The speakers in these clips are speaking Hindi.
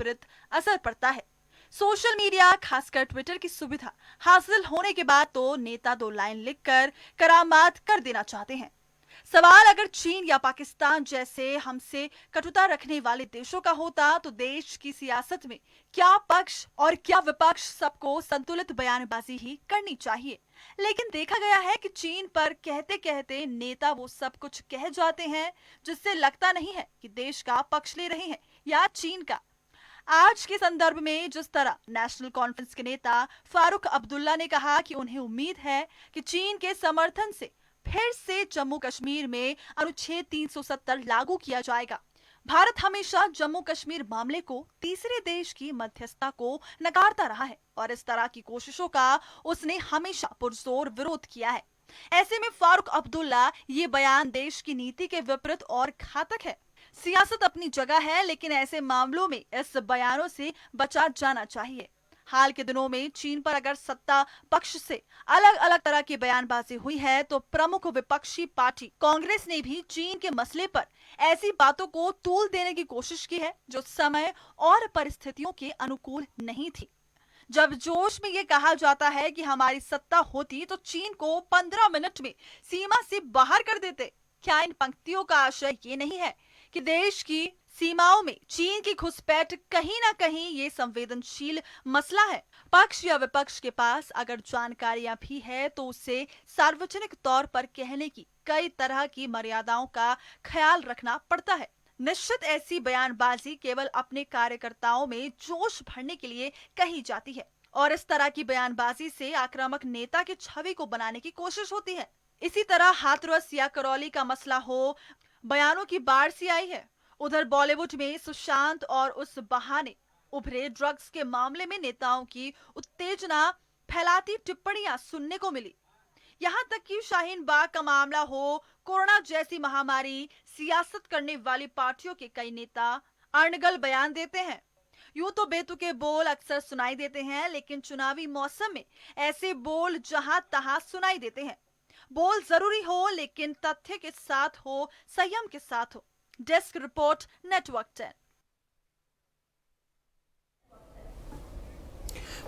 विपरीत असर पड़ता है। सोशल मीडिया, खासकर ट्विटर की सुविधा हासिल होने के बाद तो नेता 2 लाइन लिखकर करामात कर देना चाहते हैं। सवाल अगर चीन या पाकिस्तान जैसे हमसे कटुता रखने वाले देशों का होता तो देश की सियासत में क्या पक्ष और क्या विपक्ष, सबको संतुलित बयानबाजी ही करनी चाहिए। लेकिन देखा गया है कि चीन पर कहते कहते नेता वो सब कुछ कह जाते हैं जिससे लगता नहीं है कि देश का पक्ष ले रहे हैं या चीन का। आज के संदर्भ में जिस तरह नेशनल कॉन्फ्रेंस के नेता फारूक अब्दुल्ला ने कहा कि उन्हें उम्मीद है कि चीन के समर्थन से फिर से जम्मू कश्मीर में अनुच्छेद 370 लागू किया जाएगा। भारत हमेशा जम्मू कश्मीर मामले को तीसरे देश की मध्यस्थता को नकारता रहा है और इस तरह की कोशिशों का उसने हमेशा पुरजोर विरोध किया है। ऐसे में फारूक अब्दुल्ला ये बयान देश की नीति के विपरीत और घातक है। सियासत अपनी जगह है, लेकिन ऐसे मामलों में इस बयानों से बचा जाना चाहिए। हाल के दिनों में चीन पर अगर सत्ता पक्ष से अलग अलग तरह की बयानबाजी हुई है तो प्रमुख विपक्षी पार्टी कांग्रेस ने भी चीन के मसले पर ऐसी बातों को तूल देने की कोशिश की है जो समय और परिस्थितियों के अनुकूल नहीं थी। जब जोश में ये कहा जाता है कि हमारी सत्ता होती तो चीन को 15 मिनट में सीमा से बाहर कर देते, क्या इन पंक्तियों का आशय ये नहीं है कि देश की सीमाओं में चीन की घुसपैठ कहीं ना कहीं ये संवेदनशील मसला है? पक्ष या विपक्ष के पास अगर जानकारियां भी है तो उसे सार्वजनिक तौर पर कहने की कई तरह की मर्यादाओं का ख्याल रखना पड़ता है। निश्चित ऐसी बयानबाजी केवल अपने कार्यकर्ताओं में जोश भरने के लिए कही जाती है और इस तरह की बयानबाजी से आक्रामक नेता की छवि को बनाने की कोशिश होती है। इसी तरह हाथरस या करौली का मसला हो, बयानों की बाढ़ सी आई है। उधर बॉलीवुड में सुशांत और उस बहाने उभरे ड्रग्स के मामले में नेताओं की उत्तेजना फैलाती टिप्पणियां सुनने को मिली। यहां तक कि शाहीन बाग का मामला हो, कोरोना जैसी महामारी, सियासत करने वाली पार्टियों के कई नेता अणगल बयान देते हैं। यूं तो बेतुके बोल अक्सर सुनाई देते हैं, लेकिन चुनावी मौसम में ऐसे बोल जहां तहां सुनाई देते हैं। बोल जरूरी हो लेकिन तथ्य के साथ हो, संयम के साथ हो। Desk report, network 10।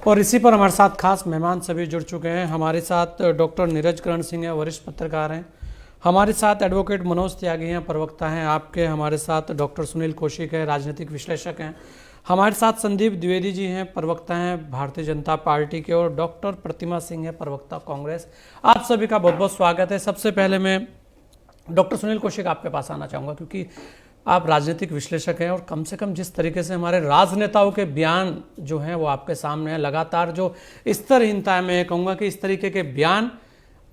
और इसी पर हमारे साथ खास मेहमान सभी जुड़ चुके हैं। हमारे साथ डॉक्टर नीरज करण सिंह है, वरिष्ठ पत्रकार हैं। हमारे साथ एडवोकेट मनोज त्यागी हैं, प्रवक्ता हैं आपके। हमारे साथ डॉक्टर सुनील कौशिक है, राजनीतिक विश्लेषक हैं। हमारे साथ संदीप द्विवेदी जी हैं, प्रवक्ता हैं भारतीय जनता पार्टी के। और डॉक्टर प्रतिमा सिंह है, प्रवक्ता कांग्रेस। आप सभी का बहुत बहुत स्वागत है। सबसे पहले मैं डॉक्टर सुनील कौशिक आपके पास आना चाहूँगा, क्योंकि आप राजनीतिक विश्लेषक हैं और कम से कम जिस तरीके से हमारे राजनेताओं के बयान जो हैं वो आपके सामने हैं, लगातार जो स्तरहीनता है, मैं कहूँगा कि इस तरीके के बयान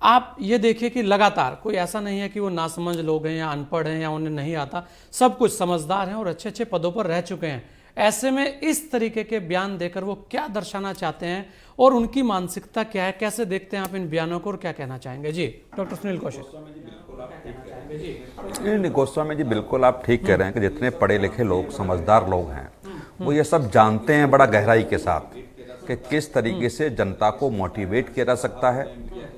आप ये देखिए कि लगातार, कोई ऐसा नहीं है कि वो नासमझ लोग हैं या अनपढ़ हैं या उन्हें नहीं आता, सब कुछ समझदार हैं और अच्छे अच्छे पदों पर रह चुके हैं। ऐसे में इस तरीके के बयान देकर वो क्या दर्शाना चाहते हैं और उनकी मानसिकता क्या है, कैसे देखते हैं आप इन बयानों को और क्या कहना चाहेंगे? जी डॉक्टर सुनील कौशिक। नहीं, गोस्वामी जी बिल्कुल आप ठीक कह रहे हैं कि जितने पढ़े लिखे लोग, समझदार लोग हैं, वो ये सब जानते हैं बड़ा गहराई के साथ कि किस तरीके से जनता को मोटिवेट किया जा सकता है,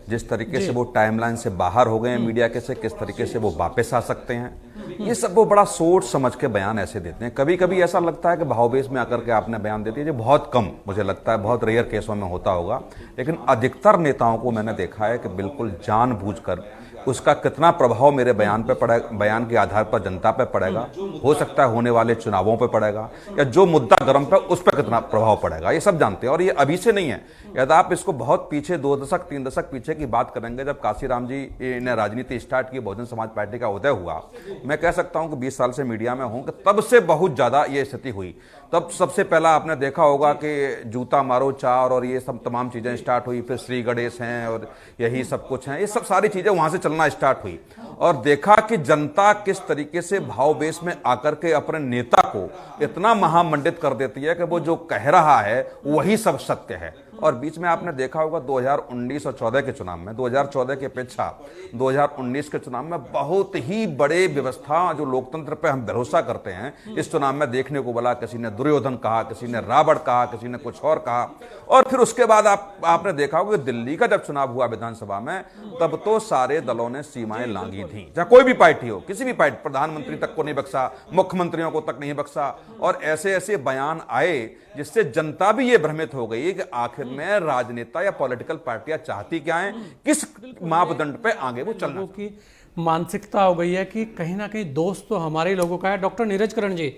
जिस तरीके से वो टाइमलाइन से बाहर हो गए हैं मीडिया के से, किस तरीके से वो वापस आ सकते हैं। ये सब वो बड़ा सोच समझ के बयान ऐसे देते हैं। कभी कभी ऐसा लगता है कि भाववेश में आकर के आपने बयान दे दिया, जो बहुत कम, मुझे लगता है बहुत रेयर केसों में होता होगा, लेकिन अधिकतर नेताओं को मैंने देखा है कि बिल्कुल जानबूझकर उसका कितना प्रभाव मेरे बयान पे पड़ेगा, बयान के आधार पर जनता पे पड़ेगा, हो सकता है होने वाले चुनावों पे पड़ेगा, या जो मुद्दा गर्म पे उस पर कितना प्रभाव पड़ेगा, ये सब जानते हैं। और ये अभी से नहीं है, यदि आप इसको बहुत पीछे 2 दशक 3 दशक पीछे की बात करेंगे, जब काशीराम जी ने राजनीति स्टार्ट की, बहुजन समाज पार्टी का उदय हुआ, मैं कह सकता हूं कि 20 साल से मीडिया में हूं कि तब से बहुत ज्यादा ये स्थिति हुई। तब सबसे पहला आपने देखा होगा कि जूता मारो चार और ये सब तमाम चीजें स्टार्ट हुई, फिर श्री गणेश हैं और यही सब कुछ हैं, ये सब सारी चीजें वहां से चलना स्टार्ट हुई। और देखा कि जनता किस तरीके से भाववेश में आकर के अपने नेता को इतना महामंडित कर देती है कि वो जो कह रहा है वही सब सत्य है। और बीच में आपने देखा होगा 2019 और 14 के चुनाव में, 2014 की अपेक्षा 2019 के चुनाव में बहुत ही बड़े व्यवस्था जो लोकतंत्र पे हम भरोसा करते हैं इस चुनाव में देखने को बोला। किसी ने दुर्योधन कहा, किसी ने रावण कहा, किसी ने कुछ और कहा। और फिर उसके बाद आपने देखा होगा दिल्ली का जब चुनाव हुआ विधानसभा में, तब तो सारे दलों ने सीमाएं लांघी थी, चाहे कोई भी पार्टी हो, किसी भी पार्टी, प्रधानमंत्री तक को नहीं बख्शा, मुख्यमंत्रियों को तक नहीं बख्शा। और ऐसे ऐसे बयान आए जिससे जनता भी ये भ्रमित हो गई कि आखिर में राजनेता या पॉलिटिकल पार्टियां चाहती क्या हैं, किस मापदंड पे आगे वो चलना। लोगों की मानसिकता हो गई है कि कहीं ना कहीं दोस्त तो हमारे ही लोगों का है। डॉक्टर नीरज करण जी,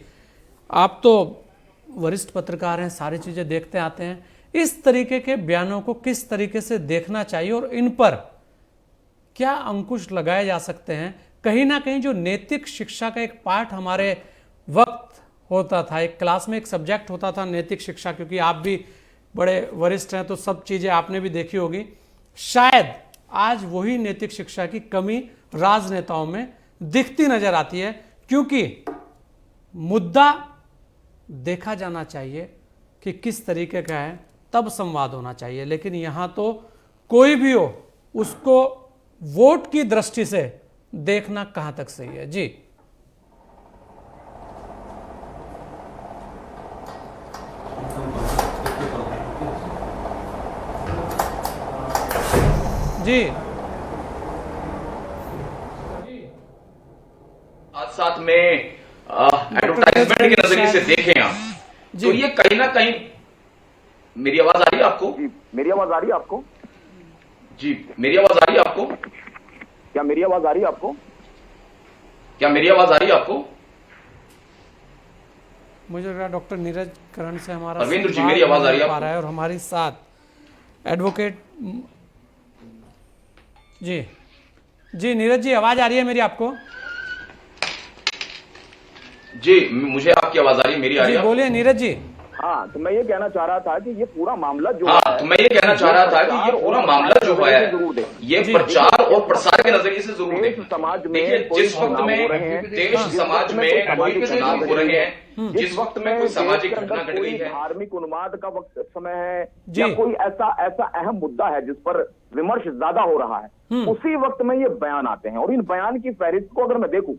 आप तो वरिष्ठ पत्रकार हैं, सारी चीजें देखते आते हैं, इस तरीके के बयानों को किस तरीके से देखना चाहिए और इन पर क्या अंकुश लगाए जा सकते हैं? कहीं ना कहीं जो नैतिक शिक्षा का एक पाठ हमारे वक्त होता था, एक क्लास में एक सब्जेक्ट होता था नैतिक शिक्षा, क्योंकि आप भी बड़े वरिष्ठ हैं तो सब चीजें आपने भी देखी होगी, शायद आज वही नैतिक शिक्षा की कमी राजनेताओं में दिखती नजर आती है। क्योंकि मुद्दा देखा जाना चाहिए कि किस तरीके का है, तब संवाद होना चाहिए। लेकिन यहां तो कोई भी हो उसको वोट की दृष्टि से देखना कहां तक सही है? जी जी आज साथ में एडवर्टाइजमेंट के नजरिए से देखें आप, तो ये कहीं ना कहीं, मेरी आवाज आ रही है आपको? मेरी आवाज आ रही है आपको? जी, मेरी आवाज आ रही है आपको? क्या मेरी आवाज आ रही है आपको? क्या मेरी आवाज आ रही है आपको? मुझे लग रहा है डॉक्टर नीरज करण से हमारा रविंद्र जी, मेरी आवाज आ रही है आपको? और हमारे साथ एडवोकेट जी नीरज जी, आवाज आ रही है मेरी आपको? जी, मुझे आपकी आवाज आ रही है, मेरी आ रही जी है? बोलिए नीरज जी। हाँ, तो मैं ये कहना चाह रहा था कि ये पूरा मामला जो हाँ, तो मैं ये कहना चाह रहा था कि ये पूरा मामला जो है ये प्रचार और प्रसार के नजरिए से जरूर देश देखें। समाज में देखिए, कोई जिस वक्त चुनाव हो रहे में हैं, देश समाज में कोई भी चुनाव हो रहे हैं, जिस जिस वक्त में कोई सामाजिक देश के घटना अंदर घट गई कोई है, धार्मिक उन्माद का वक्त समय है जी। या कोई ऐसा अहम मुद्दा है जिस पर विमर्श ज्यादा हो रहा है, उसी वक्त में ये बयान आते हैं। और इन बयान की फहरिस्त को अगर मैं देखूं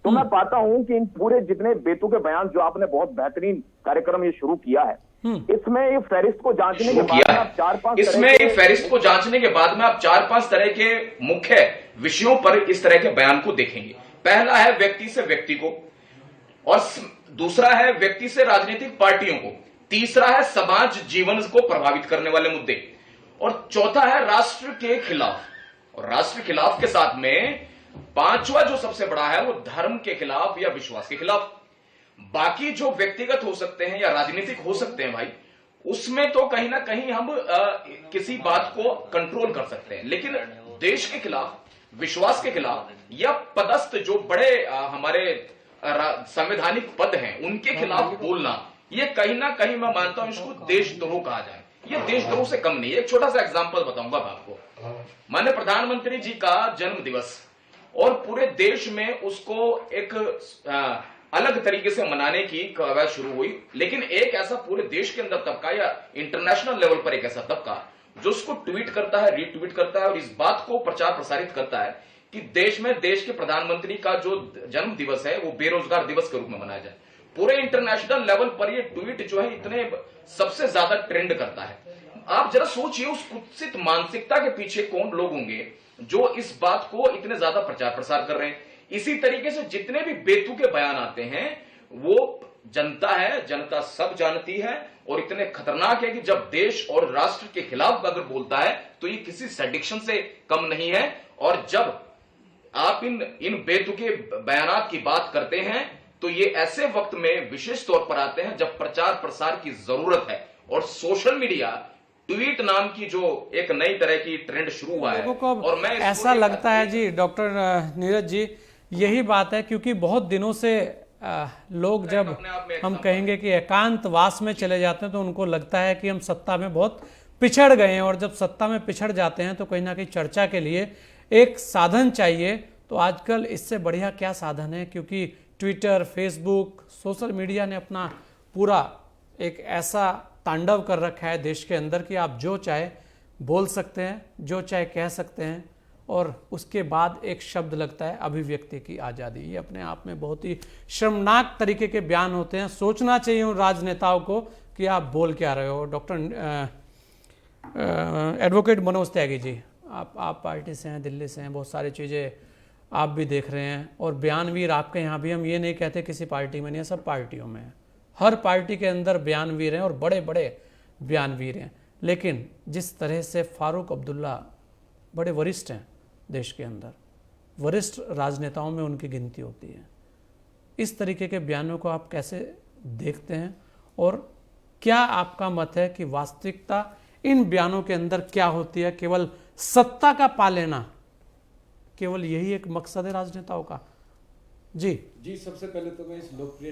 तो मैं पाता हूं कि इन पूरे जितने बेतुके बयान जो आपने बहुत बेहतरीन कार्यक्रम ये शुरू किया है, इसमें ये फहरिस्त को जांचने के बाद में आप 4-5 इसमें एक फहरिस्त को जांचने के बाद में आप 4-5 तरह के मुख्य विषयों पर इस तरह के बयान को देखेंगे। पहला है व्यक्ति से व्यक्ति को, और दूसरा है व्यक्ति से राजनीतिक पार्टियों को, तीसरा है समाज जीवन को प्रभावित करने वाले मुद्दे, और चौथा है राष्ट्र के खिलाफ। और राष्ट्र के खिलाफ के साथ में पांचवा जो सबसे बड़ा है वो धर्म के खिलाफ या विश्वास के खिलाफ। बाकी जो व्यक्तिगत हो सकते हैं या राजनीतिक हो सकते हैं भाई, उसमें तो कहीं ना कहीं हम किसी बात को कंट्रोल कर सकते हैं, लेकिन देश के खिलाफ, विश्वास के खिलाफ या पदस्थ जो बड़े हमारे संवैधानिक पद हैं उनके खिलाफ बोलना, ये कहीं ना कहीं मैं मानता हूं इसको देशद्रोह कहा जाए। ये देशद्रोह से कम नहीं है। एक छोटा सा एग्जांपल बताऊंगा मैं आपको। माननीय प्रधानमंत्री जी का जन्म दिवस, और पूरे देश में उसको एक अलग तरीके से मनाने की कवायद शुरू हुई, लेकिन एक ऐसा पूरे देश के अंदर तबका या इंटरनेशनल लेवल पर एक ऐसा तबका जो उसको ट्वीट करता है, रीट्वीट करता है और इस बात को प्रचार प्रसारित करता है कि देश में देश के प्रधानमंत्री का जो जन्म दिवस है वो बेरोजगार दिवस के रूप में मनाया जाए। पूरे इंटरनेशनल लेवल पर ये ट्वीट जो है इतने सबसे ज्यादा ट्रेंड करता है। आप जरा सोचिए उस कुत्सित मानसिकता के पीछे कौन लोग होंगे जो इस बात को इतने ज्यादा प्रचार प्रसार कर रहे हैं। इसी तरीके से जितने भी बेतुके बयान आते हैं वो जनता है, जनता सब जानती है, और इतने खतरनाक है कि जब देश और राष्ट्र के खिलाफ अगर बोलता है तो ये किसी सेडिक्शन से कम नहीं है। और जब आप इन बेतुके बयानात की बात करते हैं तो ये ऐसे वक्त में विशेष तौर पर आते हैं जब प्रचार प्रसार की जरूरत है। और सोशल मीडिया ट्वीट नाम की जो एक नई तरह की ट्रेंड शुरू हुआ है, लोगों को और मैं ऐसा लगता है जी डॉक्टर नीरज जी, यही बात है क्योंकि बहुत दिनों से लोग जब हम कहेंगे कि एकांतवास में चले जाते हैं तो उनको लगता है कि हम सत्ता में बहुत पिछड़ गए हैं, और जब सत्ता में पिछड़ जाते हैं तो कहीं ना कहीं चर्चा के लिए एक साधन चाहिए। तो आजकल इससे बढ़िया क्या साधन है, क्योंकि ट्विटर, फेसबुक, सोशल मीडिया ने अपना पूरा एक ऐसा तांडव कर रखा है देश के अंदर कि आप जो चाहे बोल सकते हैं, जो चाहे कह सकते हैं, और उसके बाद एक शब्द लगता है अभिव्यक्ति की आज़ादी। ये अपने आप में बहुत ही शर्मनाक तरीके के बयान होते हैं। सोचना चाहिए उन राजनेताओं को कि आप बोल क्या रहे हो। डॉक्टर एडवोकेट मनोज त्यागी जी, आप पार्टी से हैं, दिल्ली से हैं, बहुत सारी चीज़ें आप भी देख रहे हैं, और बयानवीर आपके यहाँ भी, हम ये नहीं कहते किसी पार्टी में नहीं है, सब पार्टियों में है, हर पार्टी के अंदर बयानवीर हैं और बड़े बड़े बयानवीर हैं। लेकिन जिस तरह से फारूक अब्दुल्ला बड़े वरिष्ठ हैं देश के अंदर, वरिष्ठ राजनेताओं में उनकी गिनती होती है, इस तरीके के बयानों को आप कैसे देखते हैं, और क्या आपका मत है कि वास्तविकता इन बयानों के अंदर क्या होती है? केवल सत्ता का पा लेना, केवल यही एक मकसद है राजनेताओं का? जी सबसे पहले तो मैं इस लोकप्रिय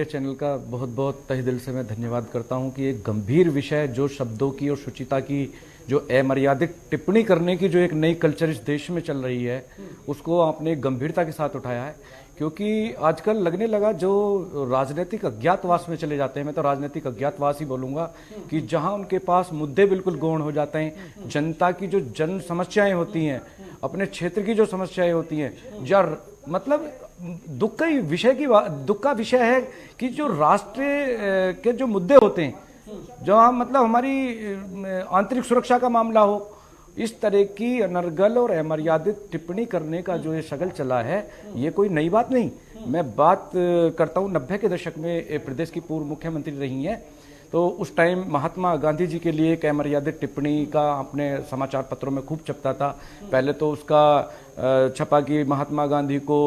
चैनल का बहुत बहुत तहे दिल से मैं धन्यवाद करता हूं कि एक गंभीर विषय, जो शब्दों की और शुचिता की, जो अमर्यादित टिप्पणी करने की जो एक नई कल्चर इस देश में चल रही है, उसको आपने गंभीरता के साथ उठाया है। क्योंकि आजकल लगने लगा जो राजनीतिक अज्ञातवास में चले जाते हैं, मैं तो राजनीतिक अज्ञातवास ही बोलूँगा, कि जहां उनके पास मुद्दे बिल्कुल गौण हो जाते हैं, जनता की जो जन समस्याएं होती हैं, अपने क्षेत्र की जो समस्याएं होती हैं, या मतलब दुख का विषय है कि जो राष्ट्र के जो मुद्दे होते हैं, जो मतलब हमारी आंतरिक सुरक्षा का मामला हो, इस तरह की अनर्गल और अमर्यादित टिप्पणी करने का जो ये शगल चला है, ये कोई नई बात नहीं। मैं बात करता हूँ 90 के दशक में प्रदेश की पूर्व मुख्यमंत्री रही हैं, तो उस टाइम महात्मा गांधी जी के लिए एक अमर्यादित टिप्पणी का अपने समाचार पत्रों में खूब छपता था। पहले तो उसका छपा कि महात्मा गांधी को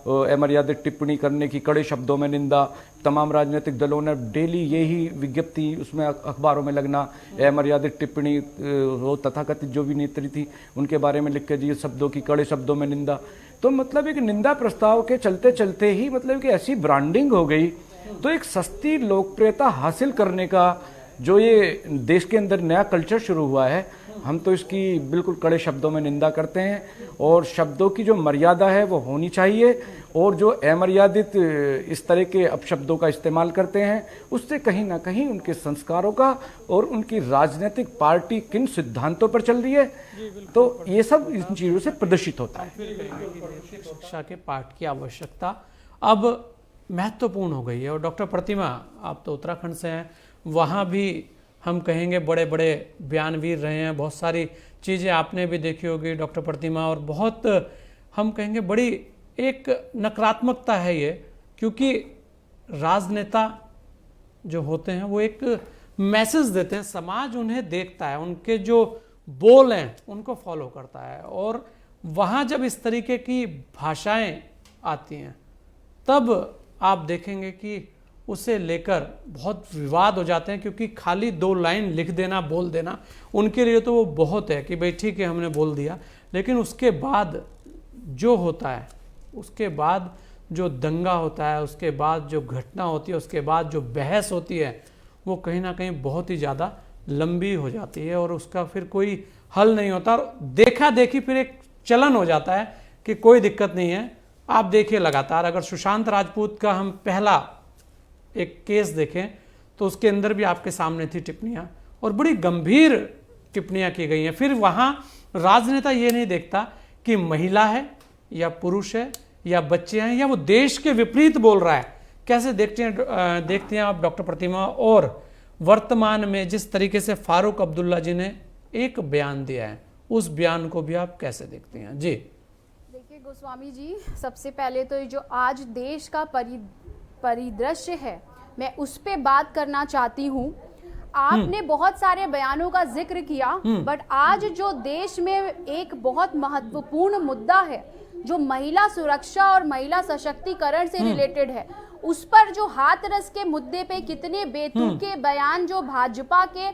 अमर्यादित टिप्पणी करने की कड़े शब्दों में निंदा। तमाम राजनीतिक दलों ने डेली यही विज्ञप्ति उसमें अखबारों में लगना, अमर्यादित टिप्पणी वो तथाकथित जो भी नेत्री थी उनके बारे में लिख के जी शब्दों की कड़े शब्दों में निंदा। तो मतलब एक निंदा प्रस्ताव के चलते चलते ही मतलब कि ऐसी ब्रांडिंग हो गई, तो एक सस्ती लोकप्रियता हासिल करने का जो ये देश के अंदर नया कल्चर शुरू हुआ है, हम तो इसकी बिल्कुल कड़े शब्दों में निंदा करते हैं। और शब्दों की जो मर्यादा है वो होनी चाहिए, और जो अमर्यादित इस तरह के अपशब्दों का इस्तेमाल करते हैं, उससे कहीं ना कहीं उनके संस्कारों का और उनकी राजनीतिक पार्टी किन सिद्धांतों पर चल रही है, तो ये सब इन चीज़ों से प्रदर्शित होता है। शिक्षा के पाठ की आवश्यकता अब महत्वपूर्ण हो गई है। और डॉक्टर प्रतिमा, आप तो उत्तराखंड से हैं, वहाँ भी हम कहेंगे बड़े बड़े बयानवीर रहे हैं, बहुत सारी चीज़ें आपने भी देखी होगी डॉक्टर प्रतिमा, और बहुत हम कहेंगे बड़ी एक नकारात्मकता है ये, क्योंकि राजनेता जो होते हैं वो एक मैसेज देते हैं, समाज उन्हें देखता है, उनके जो बोल हैं उनको फॉलो करता है, और वहाँ जब इस तरीके की भाषाएं आती हैं तब आप देखेंगे कि उसे लेकर बहुत विवाद हो जाते हैं, क्योंकि खाली 2 लाइन लिख देना, बोल देना उनके लिए तो वो बहुत है कि भाई ठीक है हमने बोल दिया, लेकिन उसके बाद जो होता है, उसके बाद जो दंगा होता है, उसके बाद जो घटना होती है, उसके बाद जो बहस होती है, वो कहीं ना कहीं बहुत ही ज़्यादा लंबी हो जाती है और उसका फिर कोई हल नहीं होता, और देखा देखी फिर एक चलन हो जाता है कि कोई दिक्कत नहीं है। आप देखिए लगातार, अगर सुशांत राजपूत का हम पहला एक केस देखें तो उसके अंदर भी आपके सामने थी टिप्पणियां, और बड़ी गंभीर टिप्पणियां की गई हैं। फिर वहां राजनेता ये नहीं देखता कि महिला है या पुरुष है या बच्चे हैं या वो देश के विपरीत बोल रहा है। कैसे देखते हैं आप डॉक्टर प्रतिमा? और वर्तमान में जिस तरीके से फारूक अब्दुल्ला जी ने एक बयान दिया है, उस बयान को भी आप कैसे देखते हैं? जी देखिए गोस्वामी जी, सबसे पहले तो जो आज देश का परिदृश्य है, मैं उस पे बात करना चाहती हूँ। आपने बहुत सारे बयानों का जिक्र किया, बट आज जो देश में एक बहुत महत्वपूर्ण मुद्दा है, जो महिला सुरक्षा और महिला सशक्तिकरण से रिलेटेड है, उस पर जो हाथरस के मुद्दे पे कितने बेतुके बयान जो भाजपा के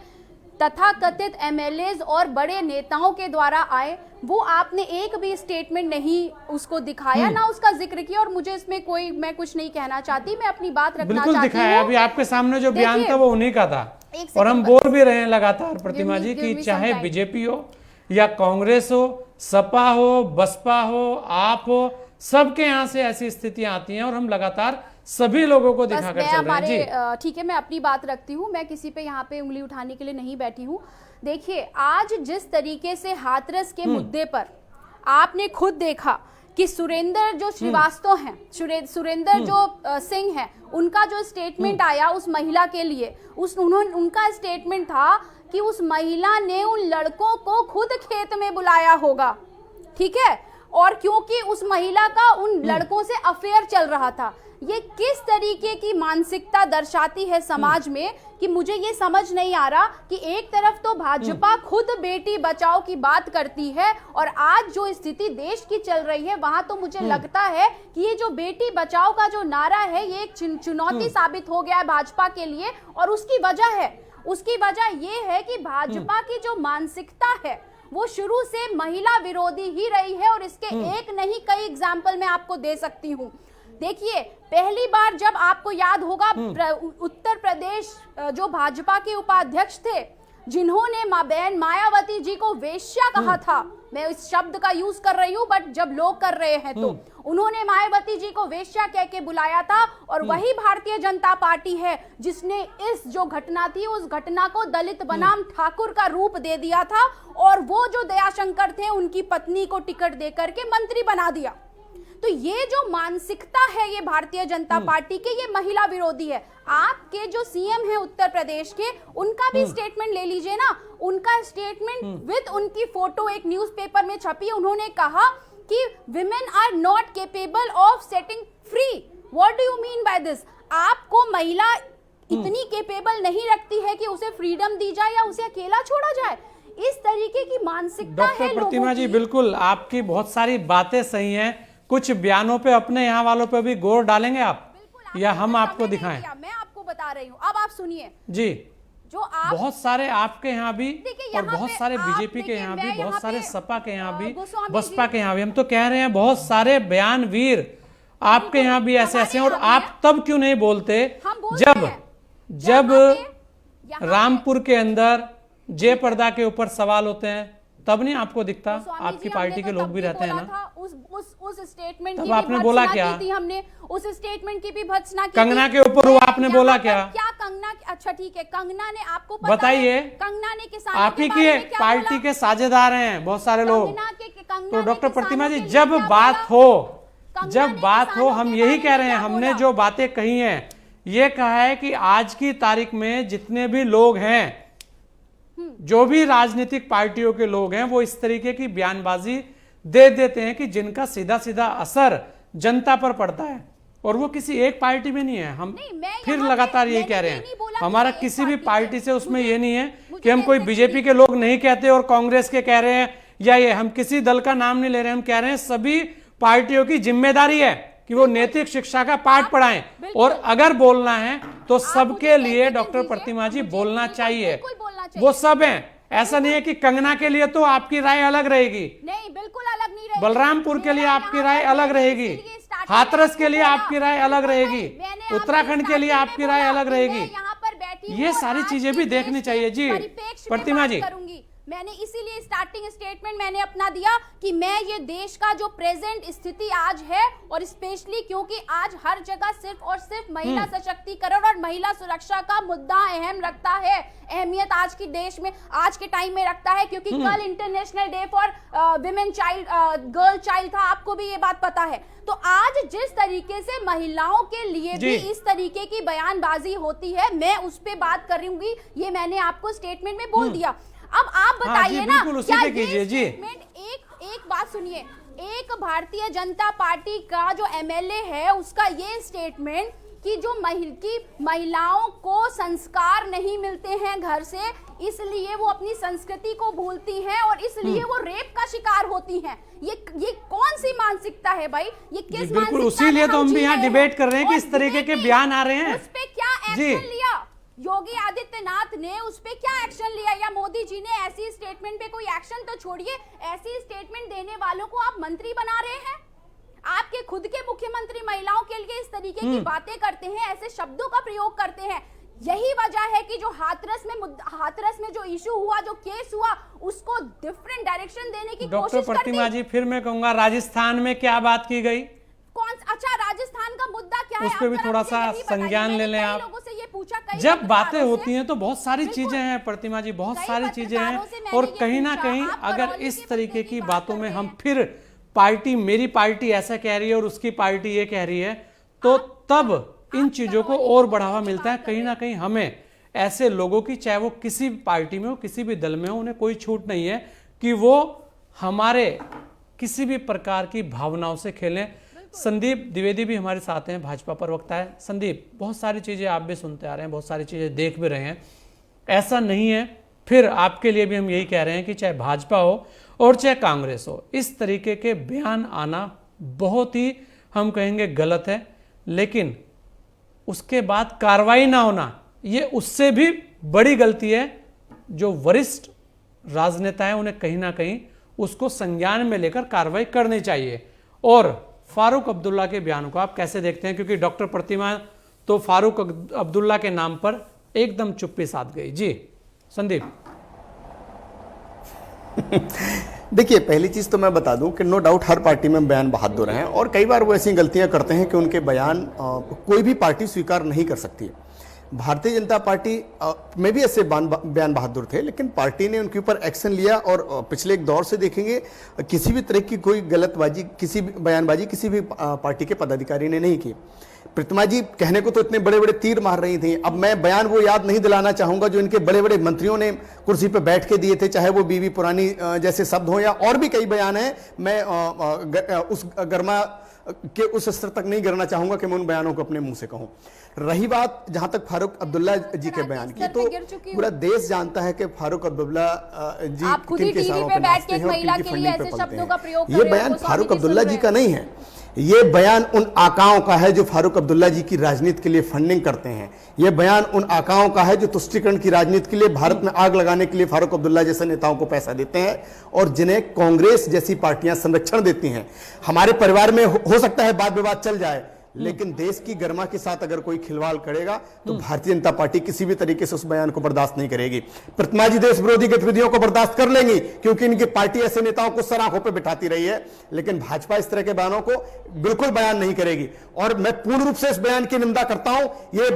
तथाकथित एमएलएज और बड़े नेताओं के द्वारा आए, वो आपने एक भी स्टेटमेंट नहीं उसको दिखाया, ना उसका जिक्र किया। और मुझे इसमें मैं कुछ नहीं कहना चाहती, मैं अपनी बात रखना चाहती हूँ। अभी आपके सामने जो बयान था वो उन्हीं का था, और हम बोल भी रहे हैं लगातार प्रतिमा जी कि चाहे बीजेपी हो या कांग्रेस हो, सपा हो, बसपा हो, आप हो, सबके यहाँ से ऐसी स्थितियां आती हैं और हम लगातार सभी लोगों को बस दिखाकर मैं चल रहे हैं। हमारे जी ठीक है, मैं अपनी बात रखती हूँ, मैं किसी पे यहाँ पे उंगली उठाने के लिए नहीं बैठी हूँ। देखिए, आज जिस तरीके से हाथरस के मुद्दे पर आपने खुद देखा कि सुरेंद्र जो श्रीवास्तव हैं, सुरेंद्र जो सिंह हैं, उनका जो स्टेटमेंट आया उस महिला के लिए, उनका स्टेटमेंट था कि उस महिला ने उन लड़कों को खुद खेत में बुलाया होगा, ठीक है, और क्योंकि उस महिला का उन लड़कों से अफेयर चल रहा था। ये किस तरीके की मानसिकता दर्शाती है समाज में कि मुझे ये समझ नहीं आ रहा कि एक तरफ तो भाजपा खुद बेटी बचाओ की बात करती है और आज जो स्थिति देश की चल रही है वहां तो मुझे लगता है कि ये जो बेटी बचाओ का जो नारा है ये एक चुनौती साबित हो गया है भाजपा के लिए। और उसकी वजह ये है कि भाजपा की जो मानसिकता है वो शुरू से महिला विरोधी ही रही है और इसके एक नहीं कई एग्जाम्पल मैं आपको दे सकती हूँ। देखिए, पहली बार जब आपको याद होगा उत्तर प्रदेश जो भाजपा के उपाध्यक्ष थे जिन्होंने बहन मायावती जी को वेश्या कहा था, मैं इस शब्द का यूज कर रही हूँ बट जब लोग कर रहे हैं तो उन्होंने मायावती जी को वेश्या कह के बुलाया था और वही भारतीय जनता पार्टी है जिसने इस जो घटना थी उस घटना को दलित बनाम ठाकुर का रूप दे दिया था और वो जो दयाशंकर थे उनकी पत्नी को टिकट देकर के मंत्री बना दिया। तो ये जो मानसिकता है ये भारतीय जनता पार्टी के, ये महिला विरोधी है। आपके जो सीएम है उत्तर प्रदेश के, उनका भी स्टेटमेंट ले लीजिए ना, उनका स्टेटमेंट विद उनकी फोटो एक न्यूज़पेपर में छपी। उन्होंने कहा कि women are not capable of setting free. What do you mean by this? आपको महिला इतनी केपेबल नहीं रखती है कि उसे फ्रीडम दी जाए या उसे अकेला छोड़ा जाए? इस तरीके की मानसिकता है डॉक्टर लोगों प्रतिमा जी, की। बिल्कुल आपकी बहुत सारी बातें सही हैं। कुछ बयानों पे अपने यहाँ वालों पे भी गौर डालेंगे आप, या हम आपको दिखाएं? मैं आपको बता रही हूँ, अब आप सुनिए। जी, जो आप बहुत सारे आपके यहाँ भी देखिए, और यहाँ बहुत पे सारे आप बीजेपी के देखिए, यहाँ मैं भी, यहाँ बहुत सारे पे, सपा के यहाँ भी, गोस्वामी बसपा जी- के यहाँ भी, हम तो कह रहे हैं बहुत सारे बयानवीर आपके यहाँ भी ऐसे ऐसे हैं। और हमारे यहाँ आप तब क्यों नहीं बोलते हम बोलते जब हैं। जब यहाँ पे रामपुर के अंदर जय पर्दा के ऊपर सवाल होते हैं तब नहीं आपको दिखता? गोस्वामी आपकी जी, पार्टी हमने के तो लोग तब भी रहते हैं बोला ना। था, उस स्टेटमेंट तब की आपने भी बोला भर्त्सना क्या? की थी हमने, उस स्टेटमेंट की भी भर्त्सना की कंगना थी। के ऊपर वो आपने यहाँ बोला पर क्या? कंगना? अच्छा ठीक है, कंगना ने आपको पता बताइए। है कंगना ने किसानों आप ही के की बारे में क्या पार्टी बोला? के साझेदार हैं बहुत सारे लोग। कंगना तो ने डॉक्टर किसानों प्रतिमा जी, के लिए जब क्या बात बोला? हो कंगना जब ने बात हो, किसानों हम के यही बारे कह में रहे हैं, क्या हमने बोला? जो बातें कही हैं ये कहा है कि आज की तारीख में जितने भी लोग हैं, जो भी राजनीतिक पार्टियों के लोग हैं, वो इस तरीके की बयानबाजी दे देते हैं कि जिनका सीधा सीधा असर जनता पर पड़ता है, और वो किसी एक पार्टी में नहीं है। हम नहीं, मैं फिर यहाँ पे- लगातार यही मैंने कह रहे ये नहीं हैं, बोला हमारा कि किसी एक भी पार्टी पार्टी से उसमें ये नहीं है मुझे कि हम कोई ऐसे बीजेपी के लोग नहीं कहते और कांग्रेस के कह रहे हैं, या ये हम किसी दल का नाम नहीं ले रहे हैं। हम कह रहे हैं सभी पार्टियों की जिम्मेदारी है कि वो नैतिक शिक्षा का पाठ पढ़ाएं, और अगर बोलना है तो सबके लिए डॉक्टर प्रतिमा जी बोलना चाहिए। वो सब हैं, ऐसा नहीं है कि कंगना के लिए तो आपकी राय अलग रहेगी, नहीं, बिल्कुल अलग नहीं रहेगी। बलरामपुर के लिए मेरा आपकी यहाँ राय पर अलग मैंने रहेगी, इसीलिए स्टार्टिंग हाथरस के में लिए बोला। आपकी राय अलग रहेगी, मैंने आपको उत्तराखंड के लिए स्टार्टिंग आपकी में राय बोला अलग कि रहेगी। मैं यहाँ पर बैठी हूँ ये और सारी आज चीजें के भी देश देखनी के चाहिए जी। परिप्रेक्ष्य में प्रतिमा बात जी, करूंगी। मैंने इसीलिए स्टार्टिंग स्टेटमेंट मैंने अपना दिया कि मैं ये देश का जो प्रेजेंट स्थिति आज है, और स्पेशली क्योंकि आज हर जगह सिर्फ और सिर्फ महिला सशक्तिकरण और महिला सुरक्षा का मुद्दा अहम रखता है, अहमियत आज की देश में आज के टाइम में रखता है, क्योंकि कल international day for women child girl child था, आपको भी ये बात पता है। तो आज जिस तरीके से महिलाओं के लिए भी इस तरीके की बयानबाजी होती है, मैं उस पे बात करूंगी, ये मैंने आपको स्टेटमेंट में बोल दिया। अब आप बताइए जी, ना, बिल्कुल उसी क्या पे ये कीजिए जी। स्टेटमेंट एक बात सुनिए, एक भारतीय जनता पार्टी का जो एमएलए है उसका ये स्टेटमेंट कि जो महिलाओं को संस्कार नहीं मिलते हैं घर से, इसलिए वो अपनी संस्कृति को भूलती हैं और इसलिए वो रेप का शिकार होती हैं। ये कौन सी मानसिकता है भाई? ये किस बिल्कुल मानसिकता उसी लिए में तो हम भी जी यहाँ रहे डिबेट कर रहे हैं कि और इस तरीके के देखिए, बयान आ रहे हैं। उस पे क्या जी। एक्शन लिया योगी आदित्यनाथ ने? उस पे क्या एक्शन लिया? या मोदी जी ने? ऐसी स्टेटमेंट पे कोई एक्शन तो छोड़िए, ऐसी स्टेटमेंट देने वालों को आप मंत्री बना रहे हैं। आपके खुद के मुख्यमंत्री महिलाओं के लिए इस तरीके की बातें करते हैं, ऐसे शब्दों का प्रयोग करते हैं। यही वजह है कि जो हाथरस में जो इशू हुआ, जो केस हुआ, उसको डिफरेंट डायरेक्शन देने की डॉक्टर कोशिश करती। प्रतिमा जी, फिर मैं कहूंगा राजस्थान में क्या बात की गई? अच्छा राजस्थान का मुद्दा क्या है? उस पे भी आप थोड़ा मुझे सा यही बताइए। संज्ञान मैंने ले लें कई आप। लोगों से ये पूछा, कई जब बातें पत्रकारों होती से। हैं तो बहुत सारी बिल्कुल। चीजें हैं प्रतिमा जी, बहुत कई सारी चीजें हैं, पत्रकारों से मैंने और ये कहीं ना पूछा, कहीं आप अगर करौली इस के तरीके मुद्दे की की बातों बात में कर हम रहे हैं। फिर पार्टी, मेरी पार्टी ऐसा कह रही है और उसकी पार्टी ये कह रही है, तो तब इन चीजों को और बढ़ावा मिलता है। कहीं ना कहीं हमें ऐसे लोगों की, चाहे वो किसी भी पार्टी में हो, किसी भी दल में हो, उन्हें कोई छूट नहीं है कि वो हमारे किसी भी प्रकार की भावनाओं से खेलें। संदीप द्विवेदी भी हमारे साथ हैं, भाजपा प्रवक्ता है। संदीप, बहुत सारी चीजें आप भी सुनते आ रहे हैं, बहुत सारी चीजें देख भी रहे हैं, ऐसा नहीं है, फिर आपके लिए भी हम यही कह रहे हैं कि चाहे भाजपा हो और चाहे कांग्रेस हो, इस तरीके के बयान आना बहुत ही, हम कहेंगे, गलत है। लेकिन उसके बाद कार्रवाई ना होना, ये उससे भी बड़ी गलती है। जो वरिष्ठ राजनेता हैं उन्हें कहीं ना कहीं उसको संज्ञान में लेकर कार्रवाई करनी चाहिए। और फारूक अब्दुल्ला के बयान को आप कैसे देखते हैं? क्योंकि डॉक्टर प्रतिमा तो फारूक अब्दुल्ला के नाम पर एकदम चुप्पी साध गई। जी संदीप। देखिए, पहली चीज तो मैं बता दूं कि नो डाउट हर पार्टी में बयान बहादुर हैं, और कई बार वो ऐसी गलतियां करते हैं कि उनके बयान कोई भी पार्टी स्वीकार नहीं कर सकती। भारतीय जनता पार्टी में भी ऐसे बयान बहादुर थे, लेकिन पार्टी ने उनके ऊपर एक्शन लिया, और पिछले एक दौर से देखेंगे किसी भी तरह की कोई गलतबाजी, किसी भी बयानबाजी किसी भी पार्टी के पदाधिकारी ने नहीं की। प्रतिमा जी कहने को तो इतने बड़े बड़े तीर मार रही थी, अब मैं बयान वो याद नहीं दिलाना चाहूंगा जो इनके बड़े बड़े मंत्रियों ने कुर्सी पर बैठ के दिए थे, चाहे वो बीवी पुरानी जैसे शब्द हो, या और भी कई बयान हैं। मैं उस गर्मा के उस स्तर तक नहीं गिरना चाहूंगा कि मैं उन बयानों को अपने मुंह से कहूं। रही बात जहां तक फारूक अब्दुल्ला जी के बयान की, तो पूरा देश जानता है कि फारूक अब्दुल्ला जी आप खुद ही किनके टीवी इशारों पे पे बैठ नाचते के एक हैं और महिला किनकी के लिए फंडिंग पे ऐसे पलते शब्दों का हैं। प्रयोग कर ये रहे हो, बयान गोस्वामी फारूक जी अब्दुल्ला सुन जी रहे का हैं। नहीं है, ये बयान उन आकाओं का है जो फारूक अब्दुल्ला जी की राजनीति के लिए फंडिंग करते हैं। ये बयान उन आकाओं का है जो तुष्टीकरण की राजनीति के लिए, भारत में आग लगाने के लिए फारूक अब्दुल्ला जैसे नेताओं को पैसा देते हैं, और जिन्हें कांग्रेस जैसी पार्टियां संरक्षण देती हैं। हमारे परिवार में हो सकता है वाद विवाद चल जाए, लेकिन देश की गरिमा के साथ अगर कोई खिलवाड़ करेगा तो भारतीय जनता पार्टी किसी भी तरीके से उस बयान को बर्दाश्त नहीं करेगी। प्रतिमा जी देश विरोधी गतिविधियों को बर्दाश्त कर लेंगी, क्योंकि इनकी पार्टी ऐसे नेताओं को सर आंखों पे बिठाती रही है, लेकिन भाजपा इस तरह के बयानों को बिल्कुल बयान नहीं करेगी। और मैं पूर्ण रूप से इस बयान की निंदा करता हूं। ये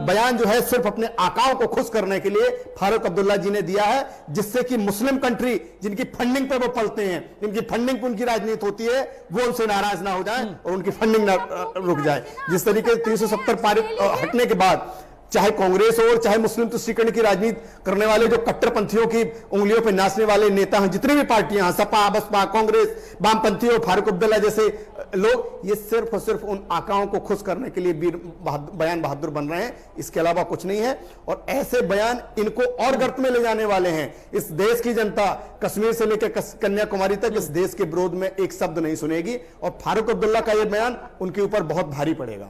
बयान जो है सिर्फ अपने आकाओं को खुश करने के लिए फारूक अब्दुल्ला जी ने दिया है, जिससे कि मुस्लिम कंट्री जिनकी फंडिंग पे वो पलते हैं, जिनकी फंडिंग पे उनकी राजनीति होती है, वो उनसे नाराज ना हो जाए और उनकी फंडिंग ना रुक जाए। जिस तरीके से 370 पारित हटने के बाद चाहे कांग्रेस हो और चाहे मुस्लिम तुष्टीकरण की राजनीति करने वाले जो कट्टरपंथियों की उंगलियों पर नाचने वाले नेता हैं, जितनी भी पार्टियां हैं, सपा, बसपा, कांग्रेस, वामपंथी और फारूक अब्दुल्ला जैसे लोग, ये सिर्फ और सिर्फ उन आकाओं को खुश करने के लिए बयान बहादुर बन रहे हैं, इसके अलावा कुछ नहीं है। और ऐसे बयान इनको और गर्त में ले जाने वाले हैं। इस देश की जनता कश्मीर से लेकर कन्याकुमारी तक इस देश के विरोध में एक शब्द नहीं सुनेगी, और फारूक अब्दुल्ला का यह बयान उनके ऊपर बहुत भारी पड़ेगा।